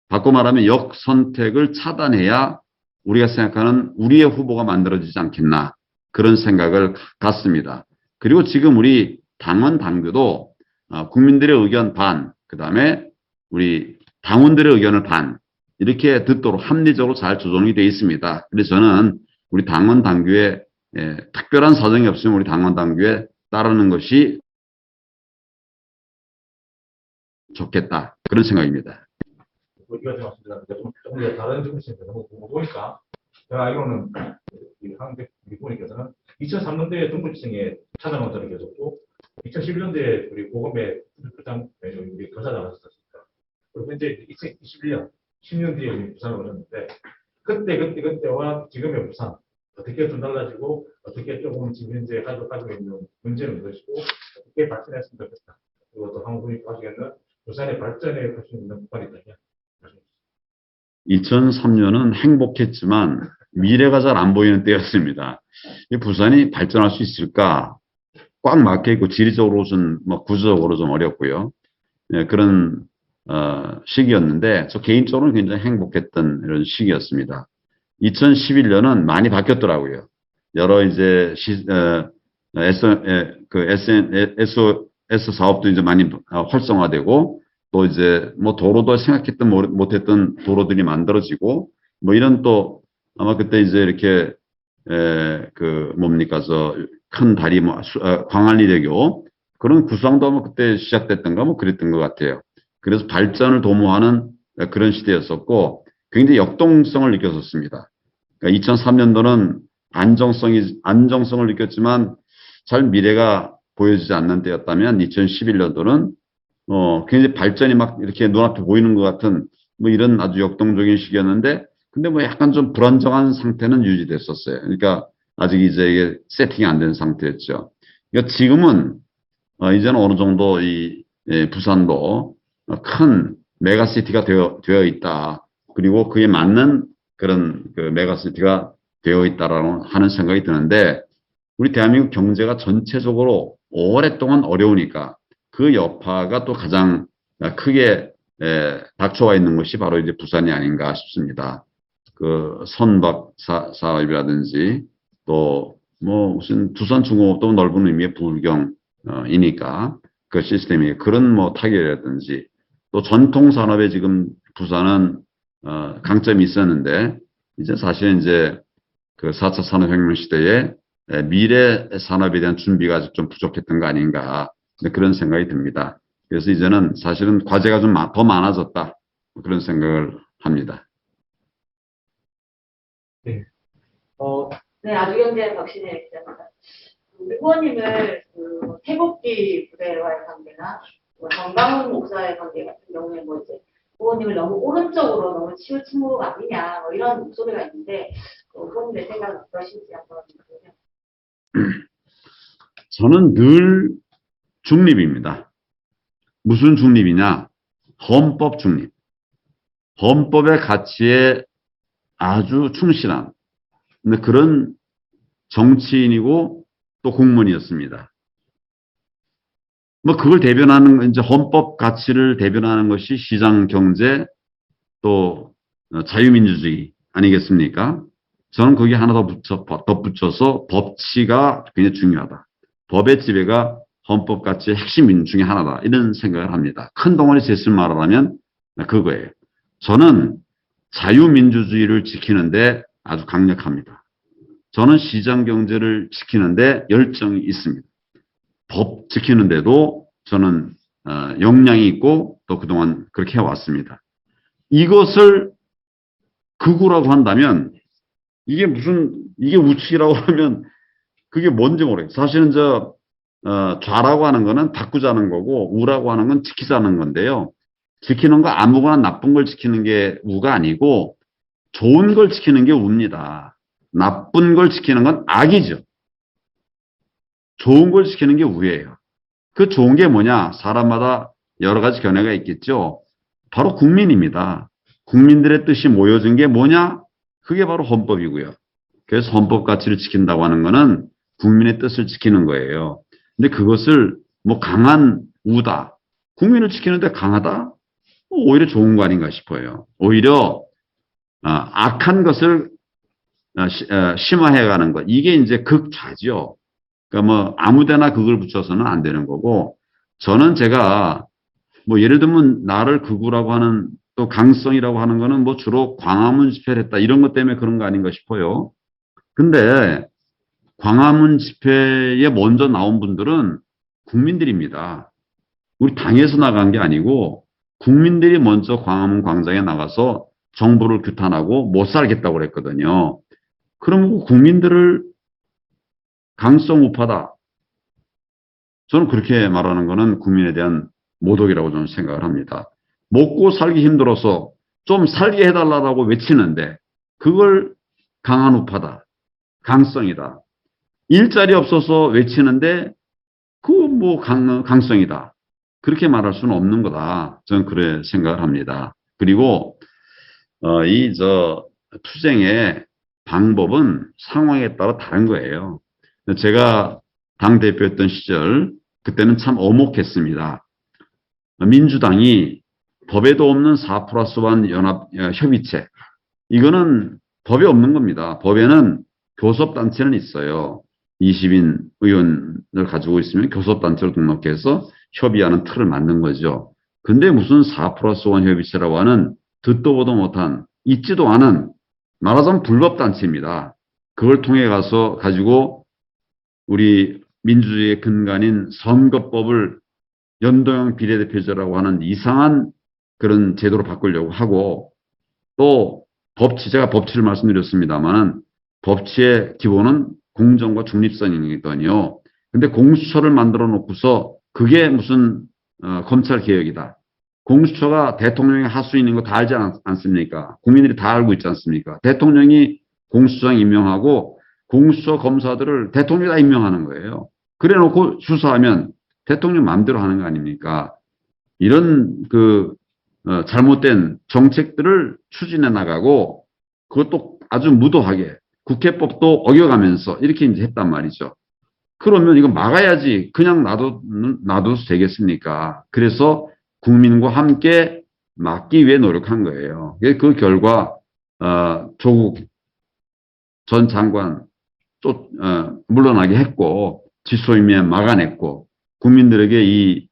바꿔 말하면 역선택을 차단해야 우리가 생각하는 우리의 후보가 만들어지지 않겠나 그런 생각을 갖습니다. 그리고 지금 우리 당원 당규도 국민들의 의견 반, 그 다음에 우리 당원들의 의견을 반 이렇게 듣도록 합리적으로 잘 조정이 되어 있습니다. 그래서 저는 우리 당원 당규에 특별한 사정이 없으면 우리 당원 당규에 따르는 것이 좋겠다 그런 생각입니다. 이거 좀 말씀드렸는데 조금 더 다른 정치인들 너무 보니까 제가 알기로는 이 한국 분께서는 2003년도에 동부지청에 찾아놓은 계셨고 2011년도에 우리 고검에 부장 우리 검사장 하셨습니다. 그리고 현재 2021년 10년 뒤에 우리 부산을 오셨는데 그때와 지금의 부산 어떻게 좀 달라지고 어떻게 조금 지금 현재 가지고 있는 문제는 무엇이고 어떻게 발전했으면 좋겠다. 그리고 또 한국 분이 가지고 있는 부산의 발전에 할 수 있는 부분이 있다면 2003년은 행복했지만 미래가 잘 안 보이는 때였습니다. 이 부산이 발전할 수 있을까? 꽉 막혀 있고 지리적으로 좀 구조적으로 좀 어렵고요. 그런 시기였는데 저 개인적으로는 굉장히 행복했던 이런 시기였습니다. 2011년은 많이 바뀌었더라고요. 여러 이제 SOS 사업도 이제 많이 활성화되고 또 이제 뭐 도로도 생각했던 못했던 도로들이 만들어지고 뭐 이런 또 아마 그때 이제 이렇게 그 뭡니까 저 큰 다리 뭐 광안리대교 그런 구상도 아마 그때 시작됐던가 뭐 그랬던 것 같아요. 그래서 발전을 도모하는 그런 시대였었고 굉장히 역동성을 느꼈었습니다. 그러니까 2003년도는 안정성을 느꼈지만 잘 미래가 보여지지 않는 때였다면 2011년도는 굉장히 발전이 막 이렇게 눈앞에 보이는 것 같은 뭐 이런 아주 역동적인 시기였는데 근데 뭐 약간 좀 불안정한 상태는 유지됐었어요. 그러니까 아직 이제 이게 세팅이 안 된 상태였죠. 그러니까 지금은 이제는 어느 정도 이 부산도 큰 메가시티가 되어 있다. 그리고 그에 맞는 그런 그 메가시티가 되어 있다라는 하는 생각이 드는데 우리 대한민국 경제가 전체적으로 오랫동안 어려우니까 그 여파가 또 가장 크게 닥쳐와 있는 것이 바로 이제 부산이 아닌가 싶습니다. 그 선박 사업이라든지 또 뭐 무슨 두산중공업도 넓은 의미의 부울경이니까 그 시스템이 그런 뭐 타격이라든지 또 전통 산업에 지금 부산은 강점이 있었는데 이제 사실 이제 그 4차 산업혁명 시대에 미래 산업에 대한 준비가 아직 좀 부족했던 거 아닌가 그런 생각이 듭니다. 그래서 이제는 사실은 과제가 좀 더 많아졌다 그런 생각을 합니다. 네. 네, 아주경제 박신혜 기자입니다. 우리 후보님을 그 태극기 부대와의 관계나 뭐 정강훈 목사의 관계 같은 경우에 뭐 이제 후보님을 너무 오른쪽으로 너무 치우친 거 아니냐 뭐 이런 목소리가 있는데 후보님의 생각은 어떠신지 한번 보면. 저는 늘 중립입니다. 무슨 중립이냐? 헌법 중립. 헌법의 가치에 아주 충실한 그런 정치인이고 또 공무원이었습니다. 뭐 그걸 대변하는 이제 헌법 가치를 대변하는 것이 시장 경제 또 자유민주주의 아니겠습니까? 저는 거기에 하나 더 덧붙여서 법치가 굉장히 중요하다. 법의 지배가 헌법 가치의 핵심 중에 하나다. 이런 생각을 합니다. 큰 덩어리 셋을 말하자면 그거예요. 저는 자유민주주의를 지키는데 아주 강력합니다. 저는 시장 경제를 지키는데 열정이 있습니다. 법 지키는데도 저는 역량이 있고 또 그동안 그렇게 해왔습니다. 이것을 극우라고 한다면 이게 우측이라고 하면 그게 뭔지 모르겠어요. 사실은 좌라고 하는 거는 바꾸자는 거고 우라고 하는 건 지키자는 건데요. 지키는 거 아무거나 나쁜 걸 지키는 게 우가 아니고 좋은 걸 지키는 게 우입니다. 나쁜 걸 지키는 건 악이죠. 좋은 걸 지키는 게 우예요. 그 좋은 게 뭐냐? 사람마다 여러 가지 견해가 있겠죠. 바로 국민입니다. 국민들의 뜻이 모여진 게 뭐냐? 그게 바로 헌법이고요. 그래서 헌법 가치를 지킨다고 하는 거는 국민의 뜻을 지키는 거예요. 근데 그것을 뭐 강한 우다. 국민을 지키는데 강하다? 오히려 좋은 거 아닌가 싶어요. 오히려 악한 것을 심화해가는 것. 이게 이제 극좌죠. 그러니까 뭐 아무데나 극을 붙여서는 안 되는 거고, 저는 제가 뭐 예를 들면 나를 극우라고 하는 또 강성이라고 하는 거는 뭐 주로 광화문 집회를 했다 이런 것 때문에 그런 거 아닌가 싶어요. 근데 광화문 집회에 먼저 나온 분들은 국민들입니다. 우리 당에서 나간 게 아니고 국민들이 먼저 광화문 광장에 나가서 정부를 규탄하고 못 살겠다고 그랬거든요. 그럼 국민들을 강성 우파다. 저는 그렇게 말하는 거는 국민에 대한 모독이라고 저는 생각을 합니다. 먹고 살기 힘들어서 좀 살게 해달라고 외치는데 그걸 강한 우파다. 강성이다. 일자리 없어서 외치는데 그 뭐 강성이다. 그렇게 말할 수는 없는 거다. 저는 그래 생각을 합니다. 그리고 투쟁의 방법은 상황에 따라 다른 거예요. 제가 당대표였던 시절 그때는 참 엄혹했습니다. 민주당이 법에도 없는 4+1 연합 협의체 이거는 법에 없는 겁니다. 법에는 교섭단체는 있어요. 20인 의원을 가지고 있으면 교섭단체로 등록해서 협의하는 틀을 만든 거죠. 근데 무슨 4+1 협의체라고 하는 듣도 보도 못한 있지도 않은 말하자면 불법단체입니다. 그걸 통해 가지고 우리 민주주의의 근간인 선거법을 연동형 비례대표제라고 하는 이상한 그런 제도로 바꾸려고 하고 또 제가 법치를 말씀드렸습니다만 법치의 기본은 공정과 중립성이거든요. 근데 공수처를 만들어 놓고서 그게 무슨 검찰 개혁이다. 공수처가 대통령의 하수인인 거 다 알지 않습니까? 국민들이 다 알고 있지 않습니까? 대통령이 공수처장 임명하고 공수처 검사들을 대통령이 다 임명하는 거예요. 그래 놓고 수사하면 대통령 마음대로 하는 거 아닙니까? 이런 잘못된 정책들을 추진해 나가고 그것도 아주 무도하게 국회법도 어겨가면서 이렇게 이제 했단 말이죠. 그러면 이거 막아야지 그냥 놔둬도 되겠습니까? 그래서 국민과 함께 막기 위해 노력한 거예요. 그 결과 조국 전 장관 물러나게 했고 지소임에 막아냈고 국민들에게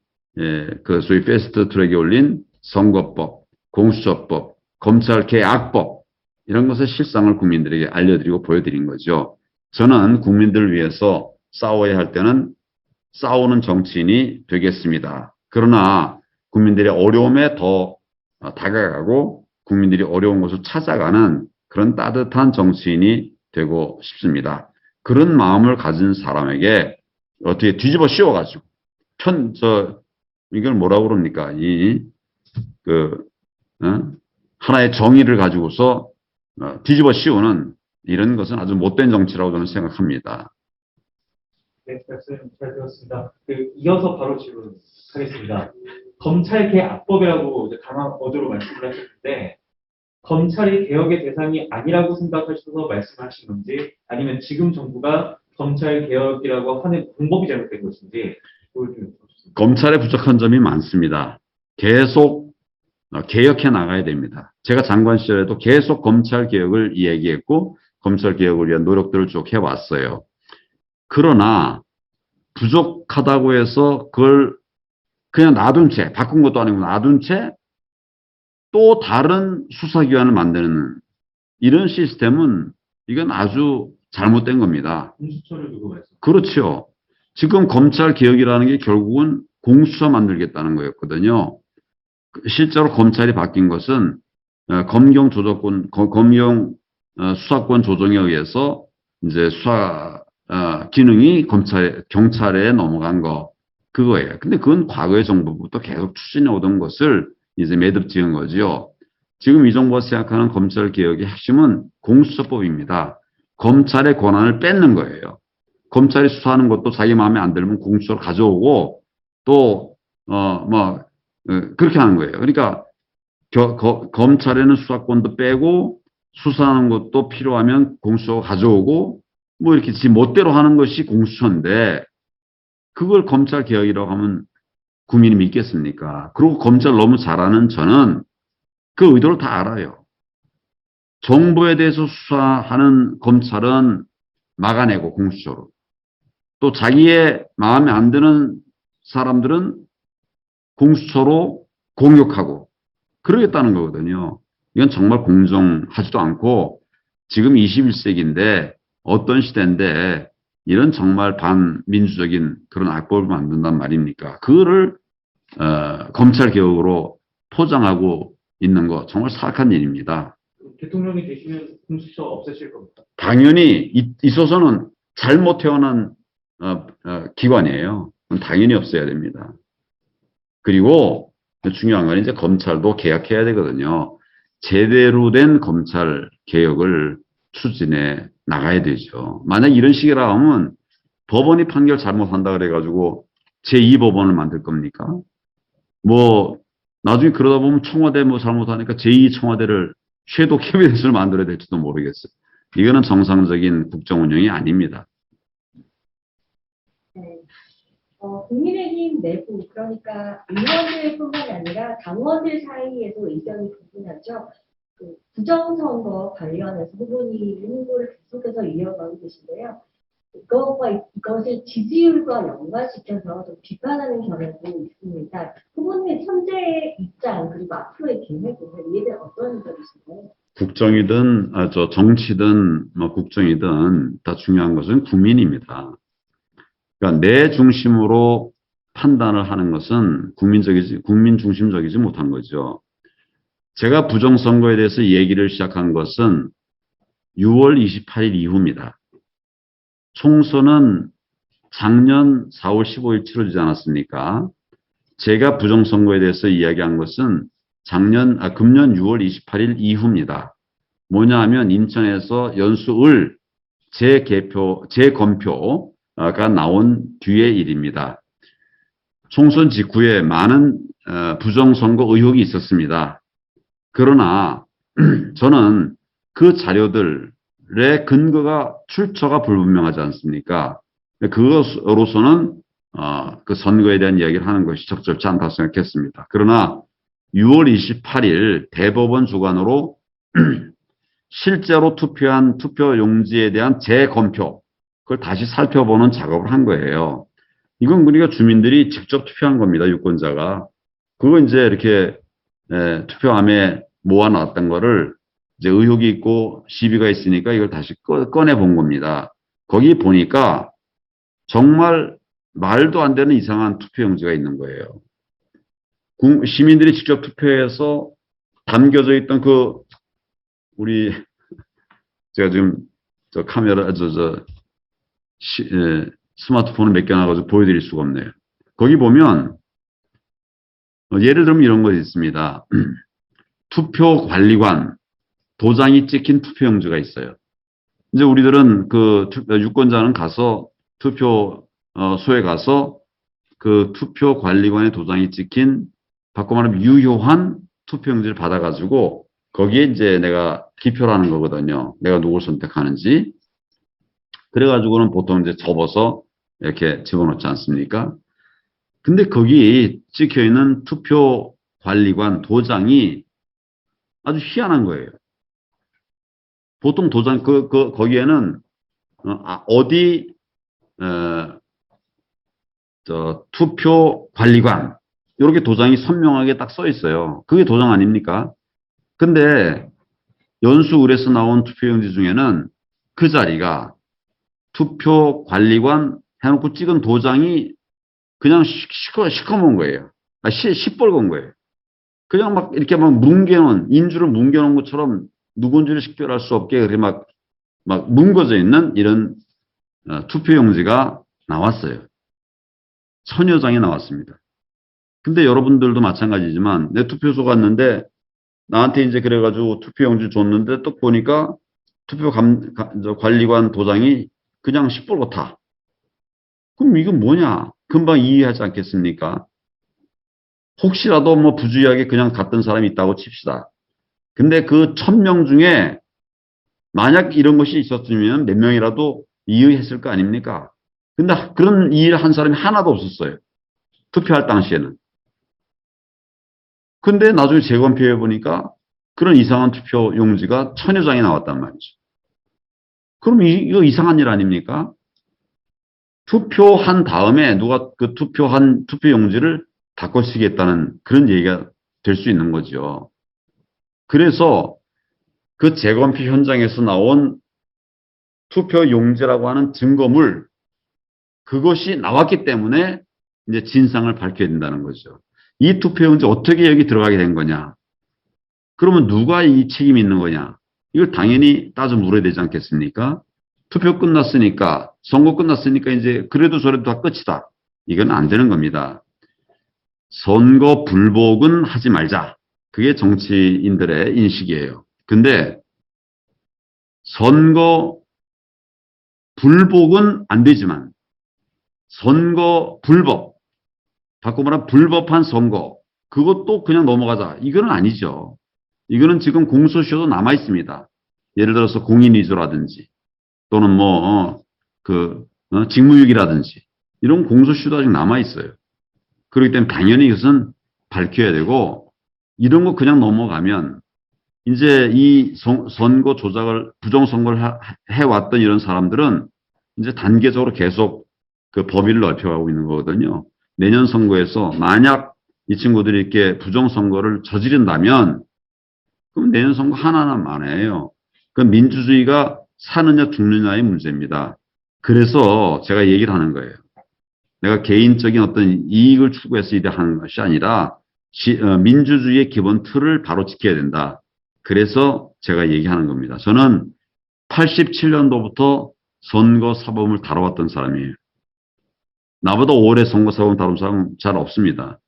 소위 패스트 트랙에 올린 선거법, 공수처법, 검찰 개혁법 이런 것의 실상을 국민들에게 알려드리고 보여드린 거죠. 저는 국민들을 위해서 싸워야 할 때는 싸우는 정치인이 되겠습니다. 그러나 국민들의 어려움에 더 다가가고 국민들이 어려운 것을 찾아가는 그런 따뜻한 정치인이 되고 싶습니다. 그런 마음을 가진 사람에게 어떻게 뒤집어 씌워가지고 이걸 뭐라고 그럽니까? 하나의 정의를 가지고서 뒤집어 씌우는 이런 것은 아주 못된 정치라고 저는 생각합니다. 네, 말씀 잘 들었습니다. 이어서 바로 질문하겠습니다. 검찰 개혁법이라고 강한 어조로 말씀을 하셨는데 검찰이 개혁의 대상이 아니라고 생각하셔서 말씀하신 건지 아니면 지금 정부가 검찰 개혁이라고 하는 방법이 잘못된 것인지 그걸 좀 여쭤보겠습니다. 검찰에 부족한 점이 많습니다. 계속 개혁해 나가야 됩니다. 제가 장관 시절에도 계속 검찰 개혁을 이야기했고 검찰 개혁을 위한 노력들을 쭉 해왔어요. 그러나 부족하다고 해서 그걸 그냥 놔둔 채, 바꾼 것도 아니고 놔둔 채 또 다른 수사기관을 만드는 이런 시스템은 이건 아주 잘못된 겁니다. 공수처를 두고 말씀. 그렇죠. 지금 검찰 개혁이라는 게 결국은 공수처 만들겠다는 거였거든요. 실제로 검찰이 바뀐 것은 검경 수사권 조정에 의해서 이제 수사 기능이 경찰에 넘어간 그거예요. 근데 그건 과거의 정부부터 계속 추진해 오던 것을 이제 매듭 지은 거죠. 지금 이 정부가 생각하는 검찰 개혁의 핵심은 공수처법입니다. 검찰의 권한을 뺏는 거예요. 검찰이 수사하는 것도 자기 마음에 안 들면 공수처로 가져오고 또 그렇게 하는 거예요. 그러니까 검찰에는 수사권도 빼고 수사하는 것도 필요하면 공수처로 가져오고 뭐 이렇게 지 멋대로 하는 것이 공수처인데 그걸 검찰 개혁이라고 하면 국민이 믿겠습니까? 그리고 검찰 너무 잘하는 저는 그 의도를 다 알아요. 정부에 대해서 수사하는 검찰은 막아내고 공수처로. 또 자기의 마음에 안 드는 사람들은 공수처로 공격하고 그러겠다는 거거든요. 이건 정말 공정하지도 않고 지금 21세기인데 어떤 시대인데 이런 정말 반민주적인 그런 악법을 만든단 말입니까? 그거를 검찰 개혁으로 포장하고 있는 거 정말 사악한 일입니다. 대통령이 되시면 공수처 없애실 겁니다. 당연히 있어서는 잘못 태어난 기관이에요. 당연히 없어야 됩니다. 그리고 중요한 건 이제 검찰도 개혁해야 되거든요. 제대로 된 검찰 개혁을 추진해 나가야 되죠. 만약 이런 식이라 하면 법원이 판결 잘못한다 그래가지고 제2법원을 만들 겁니까? 뭐 나중에 그러다 보면 청와대 뭐 잘못하니까 제2청와대를 섀도우 캐비넷을 만들어야 될지도 모르겠어요. 이거는 정상적인 국정 운영이 아닙니다. 네. 국민의힘 내부, 그러니까 의원들뿐만 아니라 당원들 사이에도 의견이 분분하죠. 그 부정선거 관련해서 후보님이 홍보를 계속해서 이어가고 계신데요. 이것을 지지율과 연관시켜서 좀 비판하는 견해도 있습니다. 후보님의 현재의 입장 그리고 앞으로의 계획은 이에 대해 어떤 의견이신가요? 국정이든 정치든 뭐 국정이든 다 중요한 것은 국민입니다. 그러니까 내 중심으로 판단을 하는 것은 국민 중심적이지 못한 거죠. 제가 부정선거에 대해서 얘기를 시작한 것은 6월 28일 이후입니다. 총선은 작년 4월 15일 치러지지 않았습니까? 제가 부정선거에 대해서 이야기한 것은 금년 6월 28일 이후입니다. 뭐냐 하면 인천에서 연수을 재검표가 나온 뒤의 일입니다. 총선 직후에 많은 부정선거 의혹이 있었습니다. 그러나 저는 그 자료들의 근거가 출처가 불분명하지 않습니까? 그것으로서는 그 선거에 대한 이야기를 하는 것이 적절치 않다고 생각했습니다. 그러나 6월 28일 대법원 주관으로 실제로 투표한 투표용지에 대한 재검표, 그걸 다시 살펴보는 작업을 한 거예요. 이건 그러니까 주민들이 직접 투표한 겁니다, 유권자가. 그거 이제 이렇게 투표함에 모아놨던 거를 이제 의혹이 있고 시비가 있으니까 이걸 다시 꺼내 본 겁니다. 거기 보니까 정말 말도 안 되는 이상한 투표용지가 있는 거예요. 시민들이 직접 투표해서 담겨져 있던 제가 지금 카메라, 스마트폰을 몇 개 놔가지고 보여드릴 수가 없네요. 거기 보면, 예를 들면 이런 것이 있습니다. 투표관리관, 도장이 찍힌 투표용지가 있어요. 이제 우리들은 유권자는 가서 투표소에 가서 그 투표관리관의 도장이 찍힌 바꿔 말하면 유효한 투표용지를 받아가지고 거기에 이제 내가 기표를 하는 거거든요. 내가 누굴 선택하는지. 그래가지고는 보통 이제 접어서 이렇게 집어넣지 않습니까? 근데 거기 찍혀있는 투표관리관 도장이 아주 희한한 거예요. 보통 도장, 거기에는, 투표관리관, 이렇게 도장이 선명하게 딱 써 있어요. 그게 도장 아닙니까? 근데 연수을에서 나온 투표용지 중에는 그 자리가 투표관리관 해놓고 찍은 도장이 그냥 시커먼 거예요. 시뻘건 거예요. 그냥 막 이렇게 막 인주를 뭉개놓은 것처럼 누군지를 식별할 수 없게 그렇게 막 뭉거져 있는 이런 투표용지가 나왔어요. 천여 장이 나왔습니다. 근데 여러분들도 마찬가지지만 내 투표소 갔는데 나한테 이제 그래가지고 투표용지 줬는데 또 보니까 관리관 도장이 그냥 시뻘겋다. 그럼 이건 뭐냐? 금방 이해하지 않겠습니까? 혹시라도 뭐 부주의하게 그냥 갔던 사람이 있다고 칩시다. 근데 그 1000명 중에 만약 이런 것이 있었으면 몇 명이라도 이의했을 거 아닙니까? 근데 그런 이의를 한 사람이 하나도 없었어요. 투표할 당시에는. 근데 나중에 재검표해 보니까 그런 이상한 투표 용지가 1000여 장이 나왔단 말이죠. 그럼 이거 이상한 일 아닙니까? 투표한 다음에 누가 그 투표한 투표 용지를 바꿔쓰겠다는 그런 얘기가 될 수 있는 거죠. 그래서 그 재검표 현장에서 나온 투표 용지라고 하는 증거물, 그것이 나왔기 때문에 이제 진상을 밝혀야 된다는 거죠. 이 투표 용지 어떻게 여기 들어가게 된 거냐? 그러면 누가 이 책임이 있는 거냐? 이걸 당연히 따져 물어야 되지 않겠습니까? 투표 끝났으니까, 선거 끝났으니까 이제 그래도 저래도 다 끝이다. 이건 안 되는 겁니다. 선거 불복은 하지 말자. 그게 정치인들의 인식이에요. 근데 선거 불복은 안 되지만 선거 불법, 바꿔 말하면 불법한 선거, 그것도 그냥 넘어가자. 이거는 아니죠. 이거는 지금 공소시효도 남아 있습니다. 예를 들어서 공인위조라든지 또는 직무유기라든지 이런 공소시효도 아직 남아 있어요. 그렇기 때문에 당연히 이것은 밝혀야 되고, 이런 거 그냥 넘어가면 이제 이 선거 조작을, 부정선거를 해왔던 이런 사람들은 이제 단계적으로 계속 그 범위를 넓혀가고 있는 거거든요. 내년 선거에서 만약 이 친구들이 이렇게 부정선거를 저지른다면 그럼 내년 선거 하나는 만해요. 그 민주주의가 사느냐 죽느냐의 문제입니다. 그래서 제가 얘기를 하는 거예요. 내가 개인적인 어떤 이익을 추구해서 일하는 것이 아니라 민주주의의 기본 틀을 바로 지켜야 된다. 그래서 제가 얘기하는 겁니다. 저는 87년도부터 선거 사범을 다뤄왔던 사람이에요. 나보다 오래 선거 사범 다룬 사람 잘 없습니다.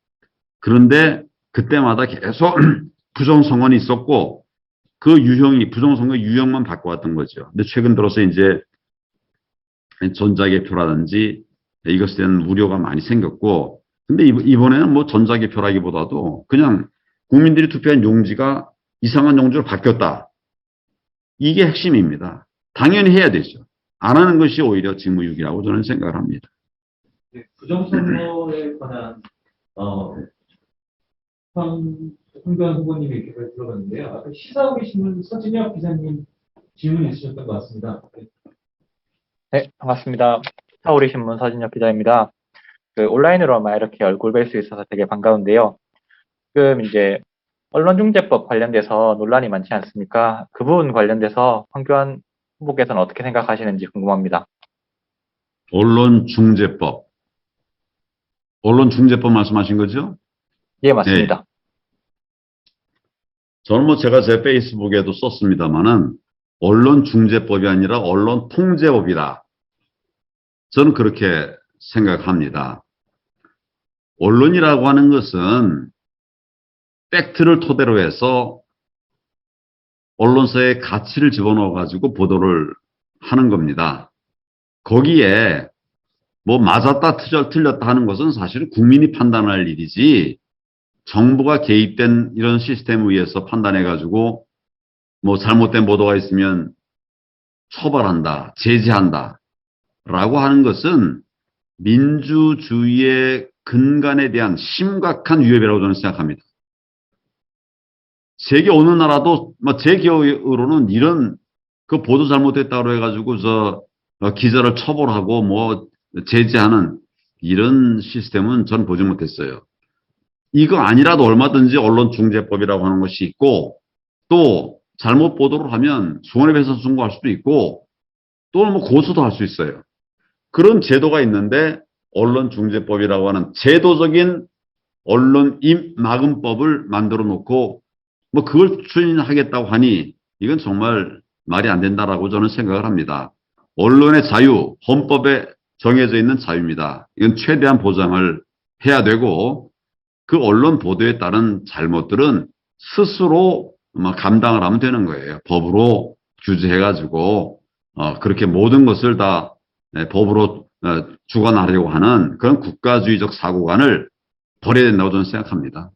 그런데 그때마다 계속 부정선거는 있었고 그 유형이 부정선거 유형만 바꿔왔던 거죠. 근데 최근 들어서 이제 전자개표라든지 이것에 대한 우려가 많이 생겼고, 근데 이번에는 뭐 전자개표라기보다도 그냥 국민들이 투표한 용지가 이상한 용지로 바뀌었다. 이게 핵심입니다. 당연히 해야 되죠. 안 하는 것이 오히려 직무유기라고 저는 생각을 합니다. 네, 부정선거에 관한 황교안 후보님의 얘기를 들어봤는데요. 아까 시사하고 계시는 서진혁 기자님 질문 있으셨던 것 같습니다. 네, 반갑습니다. 서울의 신문 서진혁 기자입니다. 온라인으로만 이렇게 얼굴 뵐 수 있어서 되게 반가운데요. 지금 이제 언론중재법 관련돼서 논란이 많지 않습니까? 그 부분 관련돼서 황교안 후보께서는 어떻게 생각하시는지 궁금합니다. 언론중재법. 언론중재법 말씀하신 거죠? 예, 맞습니다. 저는 뭐 제가 제 페이스북에도 썼습니다만은 언론중재법이 아니라 언론통제법이다. 저는 그렇게 생각합니다. 언론이라고 하는 것은 팩트를 토대로 해서 언론사의 가치를 집어넣어 가지고 보도를 하는 겁니다. 거기에 뭐 맞았다 틀렸다 하는 것은 사실은 국민이 판단할 일이지 정부가 개입된 이런 시스템에 의해서 판단해 가지고 뭐 잘못된 보도가 있으면 처벌한다, 제재한다 라고 하는 것은 민주주의의 근간에 대한 심각한 위협이라고 저는 생각합니다. 세계 어느 나라도 제 기억으로는 이런 그 보도 잘못했다고 해가지고 기자를 처벌하고 뭐 제재하는 이런 시스템은 전 보지 못했어요. 이거 아니라도 얼마든지 언론중재법이라고 하는 것이 있고, 또 잘못 보도를 하면 손해배상 청구할 수도 있고, 또는 뭐 고소도 할 수 있어요. 그런 제도가 있는데 언론중재법이라고 하는 제도적인 언론 입막음법을 만들어 놓고 뭐 그걸 추진하겠다고 하니 이건 정말 말이 안 된다라고 저는 생각을 합니다. 언론의 자유, 헌법에 정해져 있는 자유입니다. 이건 최대한 보장을 해야 되고, 그 언론 보도에 따른 잘못들은 스스로 감당을 하면 되는 거예요. 법으로 규제해가지고 그렇게 모든 것을 다 법으로 주관하려고 하는 그런 국가주의적 사고관을 버려야 된다고 저는 생각합니다.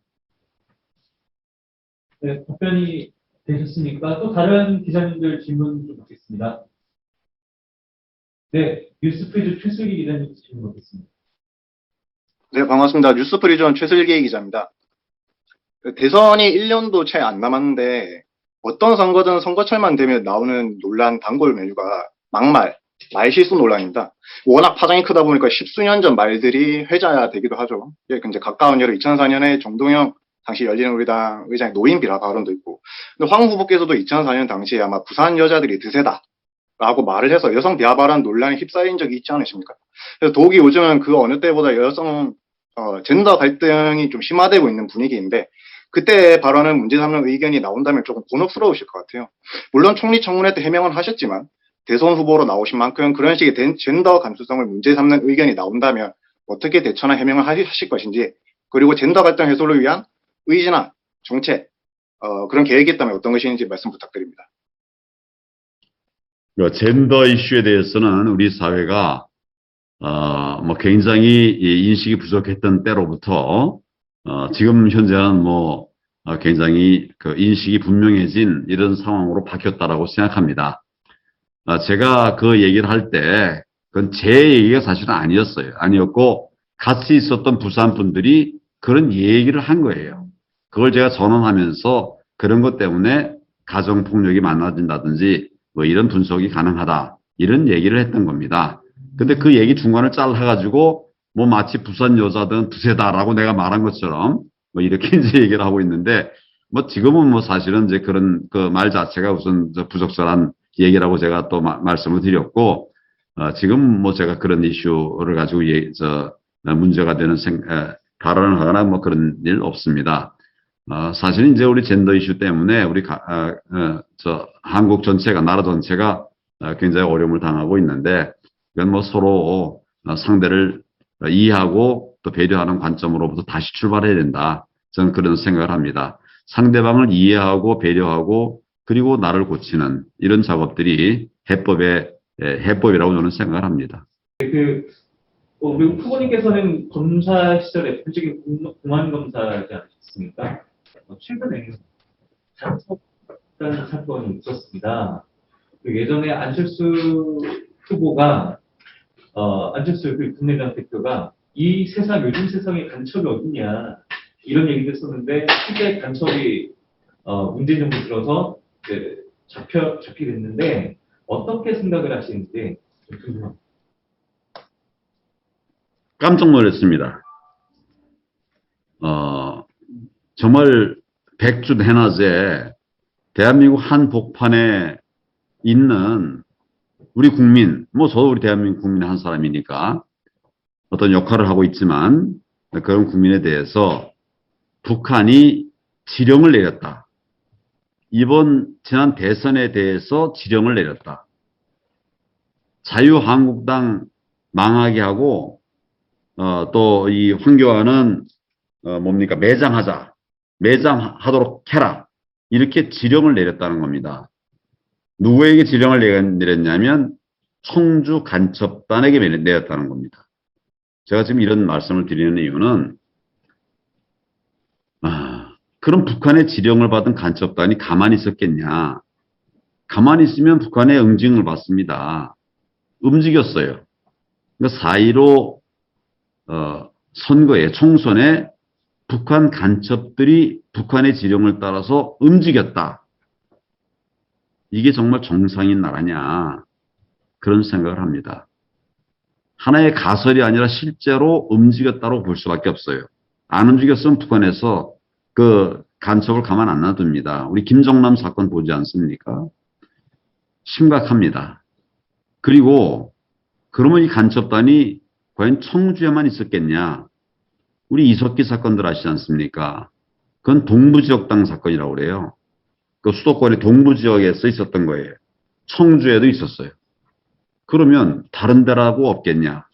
네, 답변이 되셨으니까 또 다른 기자님들 질문 좀 받겠습니다. 네, 뉴스프리즈 최슬기 기자님 질문 받겠습니다. 네, 반갑습니다. 뉴스프리전 최슬기 기자입니다. 대선이 1년도 채 안 남았는데 어떤 선거든 선거철만 되면 나오는 논란 단골 메뉴가 막말, 말실수 논란입니다. 워낙 파장이 크다 보니까 십수년 전 말들이 회자되기도 하죠. 예, 근데 가까운 예로 2004년에 정동영 당시 열린우리당 의장의 노인 비라 발언도 있고, 근데 황 후보께서도 2004년 당시에 아마 부산 여자들이 드세다 라고 말을 해서 여성 비하 발언 논란에 휩싸인 적이 있지 않으십니까? 그래서 더욱이 요즘은 그 어느 때보다 여성 젠더 갈등이 좀 심화되고 있는 분위기인데, 그때 발언은 문제 삼는 의견이 나온다면 조금 곤혹스러우실 것 같아요. 물론 총리 청문회 때 해명은 하셨지만 대선 후보로 나오신 만큼 그런 식의 젠더 감수성을 문제 삼는 의견이 나온다면 어떻게 대처나 해명을 하실 것인지, 그리고 젠더 갈등 해소를 위한 의지나 정책, 그런 계획이 있다면 어떤 것인지 말씀 부탁드립니다. 젠더 이슈에 대해서는 우리 사회가 뭐 굉장히 인식이 부족했던 때로부터 지금 현재는 뭐 굉장히 그 인식이 분명해진 이런 상황으로 바뀌었다라고 생각합니다. 제가 그 얘기를 할 때 그건 제 얘기가 사실은 아니었고 같이 있었던 부산 분들이 그런 얘기를 한 거예요. 그걸 제가 전언하면서 그런 것 때문에 가정폭력이 많아진다든지 뭐 이런 분석이 가능하다, 이런 얘기를 했던 겁니다. 근데 그 얘기 중간을 잘라가지고 뭐 마치 부산 여자들은 두세다라고 내가 말한 것처럼 뭐 이렇게 이제 얘기를 하고 있는데, 뭐 지금은 뭐 사실은 이제 그런 그 말 자체가 우선 부적절한 얘기라고 제가 또 말씀을 드렸고, 지금 뭐 제가 그런 이슈를 가지고 문제가 되는 발언을 하거나 뭐 그런 일 없습니다. 사실은 이제 우리 젠더 이슈 때문에 우리 한국 전체가, 나라 전체가 굉장히 어려움을 당하고 있는데, 이건 뭐 서로 상대를 이해하고 또 배려하는 관점으로부터 다시 출발해야 된다, 저는 그런 생각을 합니다. 상대방을 이해하고 배려하고 그리고 나를 고치는 이런 작업들이 해법이라고 저는 생각을 합니다. 우리 후보님께서는 검사 시절에 솔직히 공안 검사지 않으셨습니까? 최근에 단속단 사건이 있었습니다. 예전에 안철수 후보가 안철수 국민의당 대표가 이 세상, 요즘 세상에 간첩이 어딨냐 이런 얘기도 했었는데, 실제 간첩이 문재인 정부 들어서 잡히게 됐는데 어떻게 생각을 하시는지 좀 궁금합니다. 깜짝 놀랐습니다. 정말 백주대낮에 대한민국 한복판에 있는 우리 국민, 뭐 저도 우리 대한민국 국민의 한 사람이니까 어떤 역할을 하고 있지만, 그런 국민에 대해서 북한이 지령을 내렸다. 지난 대선에 대해서 지령을 내렸다. 자유한국당 망하게 하고, 또 이 황교안은 뭡니까? 매장하도록 해라. 이렇게 지령을 내렸다는 겁니다. 누구에게 지령을 내렸냐면 청주 간첩단에게 내렸다는 겁니다. 제가 지금 이런 말씀을 드리는 이유는, 그럼 북한의 지령을 받은 간첩단이 가만히 있었겠냐? 가만히 있으면 북한의 응징을 받습니다. 움직였어요. 그러니까 4.15 선거에, 총선에 북한 간첩들이 북한의 지령을 따라서 움직였다. 이게 정말 정상인 나라냐, 그런 생각을 합니다. 하나의 가설이 아니라 실제로 움직였다고 볼 수밖에 없어요. 안 움직였으면 북한에서 그 간첩을 가만 안 놔둡니다. 우리 김정남 사건 보지 않습니까? 심각합니다. 그리고 그러면 이 간첩단이 과연 청주에만 있었겠냐? 우리 이석기 사건들 아시지 않습니까? 그건 동부지역당 사건이라고 그래요. 그 수도권의 동부지역에서 있었던 거예요. 청주에도 있었어요. 그러면 다른 데라고 없겠냐?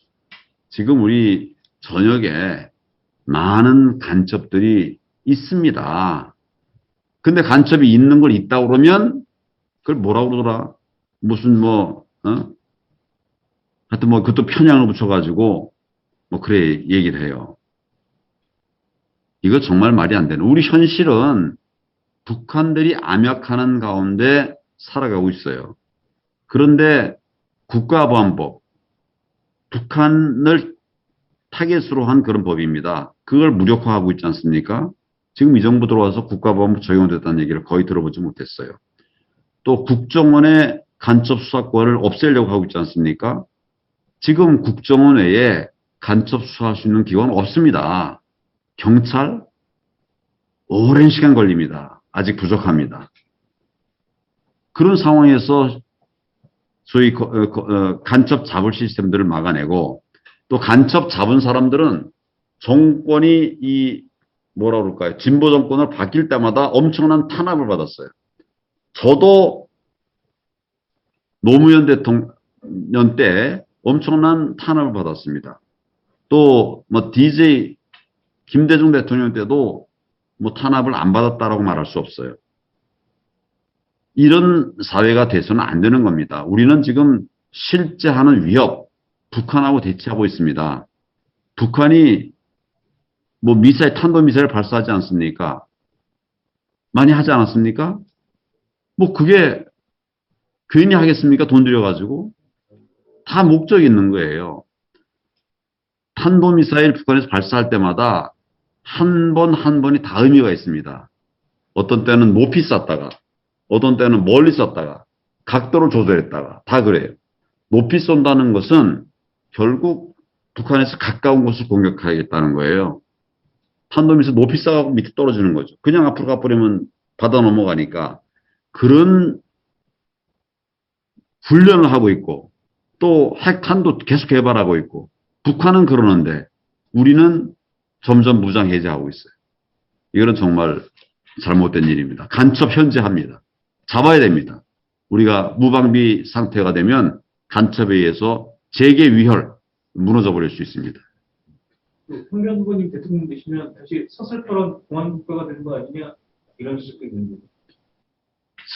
지금 우리 전역에 많은 간첩들이 있습니다. 근데 간첩이 있는 걸 있다고 그러면 그걸 뭐라고 그러더라? 무슨 하여튼 그것도 편향을 붙여가지고 그래 얘기를 해요. 이거 정말 말이 안 되는. 우리 현실은 북한들이 암약하는 가운데 살아가고 있어요. 그런데 국가보안법, 북한을 타겟으로 한 그런 법입니다. 그걸 무력화하고 있지 않습니까? 지금 이 정부 들어와서 국가보안법 적용됐다는 얘기를 거의 들어보지 못했어요. 또 국정원의 간첩 수사권을 없애려고 하고 있지 않습니까? 지금 국정원 외에 간첩 수사할 수 있는 기관은 없습니다. 경찰? 오랜 시간 걸립니다. 아직 부족합니다. 그런 상황에서 소위 간첩 잡을 시스템들을 막아내고 또 간첩 잡은 사람들은 정권이 뭐라 그럴까요? 진보 정권을 바뀔 때마다 엄청난 탄압을 받았어요. 저도 노무현 대통령 때 엄청난 탄압을 받았습니다. 또 뭐 DJ 김대중 대통령 때도 뭐 탄압을 안 받았다라고 말할 수 없어요. 이런 사회가 돼서는 안 되는 겁니다. 우리는 지금 실제 하는 위협, 북한하고 대치하고 있습니다. 북한이 뭐 탄도미사일 발사하지 않습니까? 많이 하지 않았습니까? 뭐 그게 괜히 하겠습니까? 돈 들여가지고. 다 목적이 있는 거예요. 탄도미사일 북한에서 발사할 때마다 한 번 한 번이 다 의미가 있습니다. 어떤 때는 높이 쐈다가 어떤 때는 멀리 쐈다가 각도를 조절했다가 다 그래요. 높이 쏜다는 것은 결국 북한에서 가까운 곳을 공격하겠다는 거예요. 탄도미사일 높이 쏴가고 밑에 떨어지는 거죠. 그냥 앞으로 가버리면 바다 넘어가니까 그런 훈련을 하고 있고 또 핵탄도 계속 개발하고 있고 북한은 그러는데 우리는 점점 무장 해제하고 있어요. 이거는 정말 잘못된 일입니다. 간첩 현재합니다. 잡아야 됩니다. 우리가 무방비 상태가 되면 간첩에 의해서 재계 위혈 무너져 버릴 수 있습니다. 황교안 후보님 대통령 되시면 다시 서슬퍼런 공안국가가 되는 거 아니냐 이런 지적도 있는데.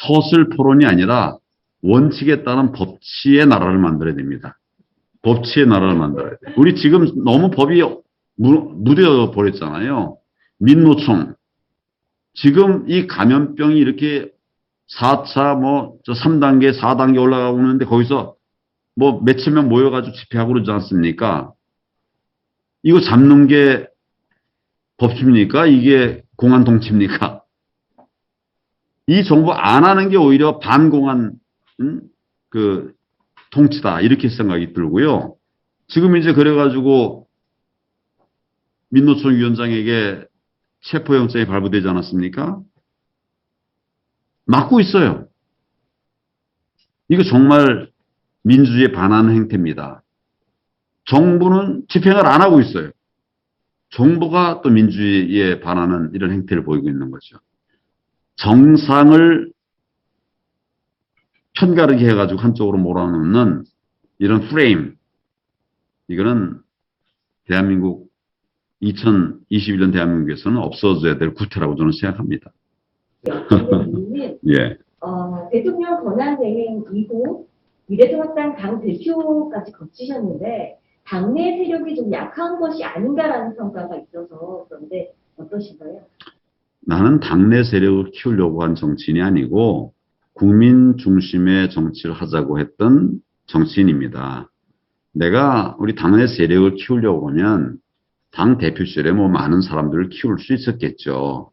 서술 토론이 아니라 원칙에 따른 법치의 나라를 만들어야 됩니다. 법치의 나라를 만들어야 돼요. 우리 지금 너무 법이 무뎌 버렸잖아요. 민노총. 지금 이 감염병이 이렇게 4차 저 3단계, 4단계 올라가고 있는데 거기서 뭐 몇천 명 모여가지고 집회하고 그러지 않습니까? 이거 잡는 게 법치입니까? 이게 공안 통치입니까? 이 정부 안 하는 게 오히려 반공안 통치다 이렇게 생각이 들고요. 지금 이제 그래가지고 민노총 위원장에게 체포영장이 발부되지 않았습니까? 막고 있어요. 이거 정말 민주주의에 반하는 행태입니다. 정부는 집행을 안 하고 있어요. 정부가 또 민주주의에 반하는 이런 행태를 보이고 있는 거죠. 정상을 편가르기 해가지고 한쪽으로 몰아넣는 이런 프레임. 이거는 대한민국 2021년 대한민국에서는 없어져야 될 구태라고 저는 생각합니다. 예. 대통령 권한대행 이후 미래통합당 당대표까지 거치셨는데 당내 세력이 좀 약한 것이 아닌가라는 평가가 있어서 그런데 어떠신가요? 나는 당내 세력을 키우려고 한 정치인이 아니고 국민 중심의 정치를 하자고 했던 정치인입니다. 내가 우리 당내 세력을 키우려고 하면 당 대표 시절에 뭐 많은 사람들을 키울 수 있었겠죠.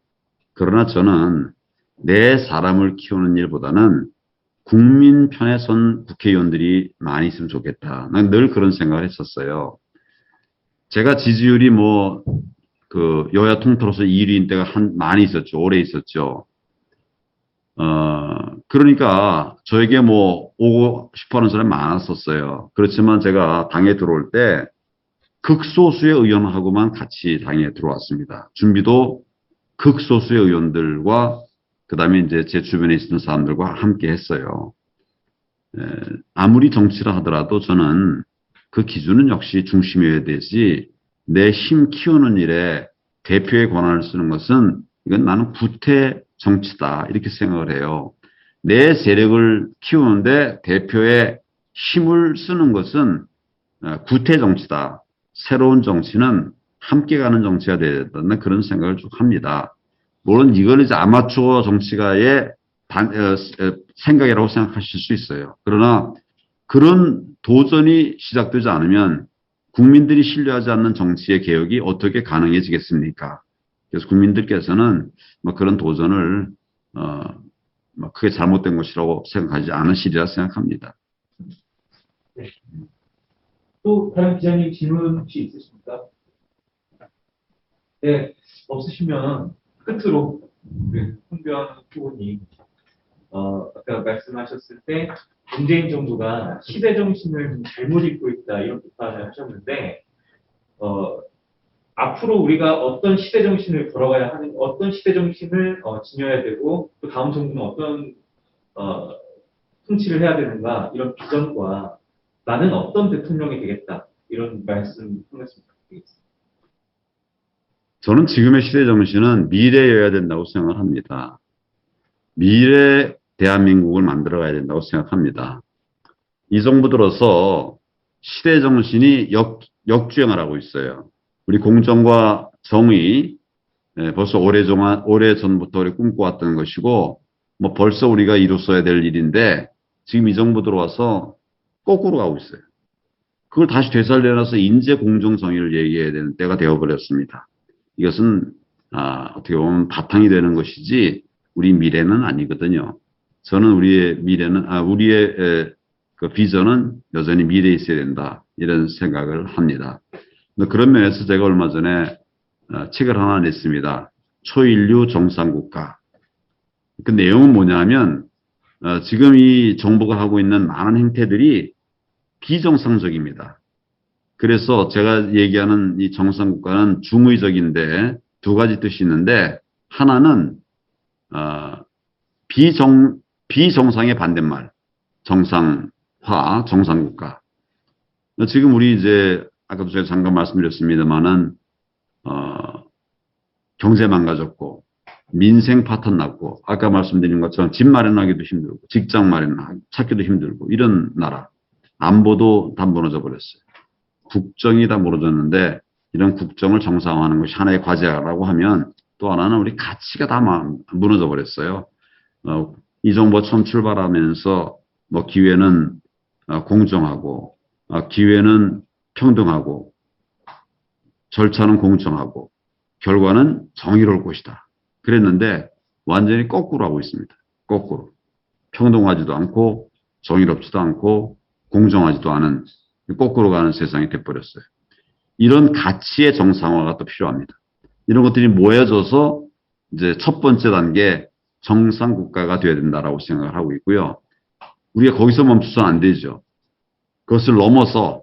그러나 저는 내 사람을 키우는 일보다는 국민 편에 선 국회의원들이 많이 있으면 좋겠다. 난 늘 그런 생각을 했었어요. 제가 지지율이 여야 통틀어서 1위인 때가 많이 있었죠. 오래 있었죠. 그러니까 저에게 오고 싶어 하는 사람이 많았었어요. 그렇지만 제가 당에 들어올 때 극소수의 의원하고만 같이 당에 들어왔습니다. 준비도 극소수의 의원들과 그다음에 이제 제 주변에 있는 사람들과 함께 했어요. 아무리 정치를 하더라도 저는 그 기준은 역시 중심이어야 되지 내 힘 키우는 일에 대표의 권한을 쓰는 것은 이건 나는 구태 정치다 이렇게 생각을 해요. 내 세력을 키우는데 대표의 힘을 쓰는 것은 구태 정치다. 새로운 정치는 함께 가는 정치가 되어야 된다는 그런 생각을 쭉 합니다. 물론 이거는 이제 아마추어 정치가의 생각이라고 생각하실 수 있어요. 그러나 그런 도전이 시작되지 않으면 국민들이 신뢰하지 않는 정치의 개혁이 어떻게 가능해지겠습니까? 그래서 국민들께서는 뭐 그런 도전을 뭐 크게 잘못된 것이라고 생각하지 않으시리라 생각합니다. 또 다른 기자님 질문 혹시 있으십니까? 네, 없으시면 끝으로 홍변 후보님 아까 말씀하셨을 때 문재인 정부가 시대 정신을 좀 잘못 읽고 있다 이런 비판을 하셨는데 앞으로 우리가 어떤 시대 정신을 걸어가야 하는 어떤 시대 정신을 지녀야 되고 또 다음 정부는 어떤 통치를 해야 되는가 이런 비전과 나는 어떤 대통령이 되겠다 이런 말씀 한 말씀 부탁드리겠습니다. 저는 지금의 시대 정신은 미래여야 된다고 생각을 합니다. 미래 대한민국을 만들어가야 된다고 생각합니다. 이 정부 들어서 시대 정신이 역주행을 하고 있어요. 우리 공정과 정의 벌써 오래전부터 우리 꿈꿔왔던 것이고 뭐 벌써 우리가 이뤘어야 될 일인데 지금 이 정부 들어와서 거꾸로 가고 있어요. 그걸 다시 되살려놔서 인재 공정 정의를 얘기해야 되는 때가 되어버렸습니다. 이것은 어떻게 보면 바탕이 되는 것이지 우리 미래는 아니거든요. 저는 우리의 미래는 우리의 그 비전은 여전히 미래에 있어야 된다 이런 생각을 합니다. 그런 면에서 제가 얼마 전에 책을 하나 냈습니다. 초인류 정상국가. 그 내용은 뭐냐면 지금 이 정부가 하고 있는 많은 행태들이 비정상적입니다. 그래서 제가 얘기하는 이 정상국가는 중의적인데 두 가지 뜻이 있는데 하나는 비정상의 반대말 정상화 정상국가. 지금 우리 이제 아까도 제가 잠깐 말씀드렸습니다만은 경제 망가졌고 민생 파탄 났고 아까 말씀드린 것처럼 집 마련하기도 힘들고 직장 찾기도 힘들고 이런 나라. 안보도 다 무너져 버렸어요. 국정이 다 무너졌는데 이런 국정을 정상화하는 것이 하나의 과제라고 하면 또 하나는 우리 가치가 다 무너져 버렸어요. 이 정부가 처음 출발하면서 뭐 기회는 공정하고 기회는 평등하고 절차는 공정하고 결과는 정의로울 것이다. 그랬는데 완전히 거꾸로 하고 있습니다. 거꾸로. 평등하지도 않고 정의롭지도 않고 공정하지도 않은 거꾸로 가는 세상이 돼버렸어요. 이런 가치의 정상화가 또 필요합니다. 이런 것들이 모여져서 이제 첫 번째 단계 정상 국가가 되어야 된다라고 생각을 하고 있고요. 우리가 거기서 멈춰서는 안 되죠. 그것을 넘어서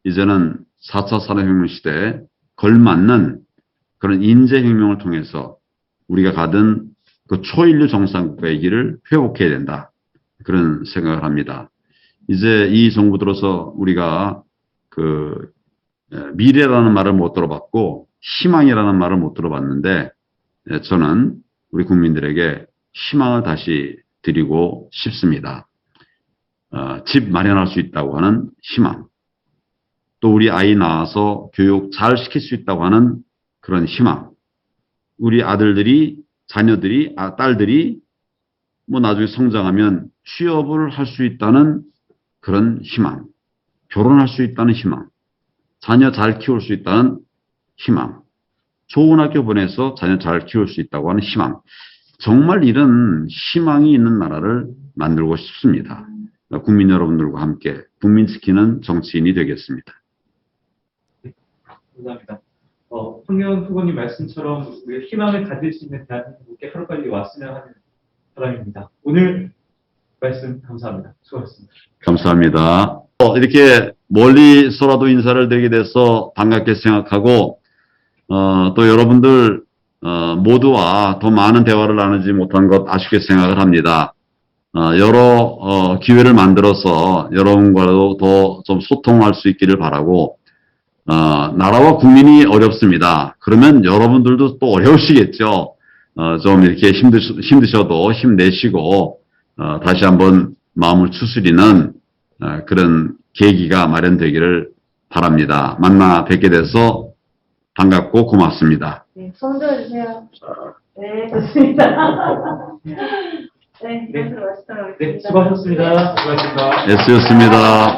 이제는 4차 산업혁명 시대에 걸맞는 그런 인재혁명을 통해서 우리가 가던 그 초인류 정상국가의 길을 회복해야 된다. 그런 생각을 합니다. 이제 이 정부 들어서 우리가 그 미래라는 말을 못 들어봤고 희망이라는 말을 못 들어봤는데 저는 우리 국민들에게 희망을 다시 드리고 싶습니다. 집 마련할 수 있다고 하는 희망. 또 우리 아이 낳아서 교육 잘 시킬 수 있다고 하는 그런 희망. 우리 아들들이, 자녀들이, 딸들이 뭐 나중에 성장하면 취업을 할 수 있다는 그런 희망. 결혼할 수 있다는 희망. 자녀 잘 키울 수 있다는 희망. 좋은 학교 보내서 자녀 잘 키울 수 있다고 하는 희망. 정말 이런 희망이 있는 나라를 만들고 싶습니다. 국민 여러분들과 함께 국민 지키는 정치인이 되겠습니다. 감사합니다. 황교안 후보님 말씀처럼 우리가 희망을 가질 수 있는 대한민국에 하루빨리 왔으면 하는 사람입니다. 오늘 말씀 감사합니다. 수고하셨습니다. 감사합니다. 이렇게 멀리서라도 인사를 드리게 돼서 반갑게 생각하고 또 여러분들 모두와 더 많은 대화를 나누지 못한 것 아쉽게 생각을 합니다. 여러 기회를 만들어서 여러분과도 더 좀 소통할 수 있기를 바라고 나라와 국민이 어렵습니다. 그러면 여러분들도 또 어려우시겠죠. 좀 이렇게 힘드셔도 힘내시고 다시 한번 마음을 추스리는 그런 계기가 마련되기를 바랍니다. 만나 뵙게 돼서 반갑고 고맙습니다. 네, 손 들어주세요. 네, 좋습니다. 네, 이것으로 마치도록 하겠습니다. 네, 수고하셨습니다. 수고하셨습니다. 네, 수고하셨습니다.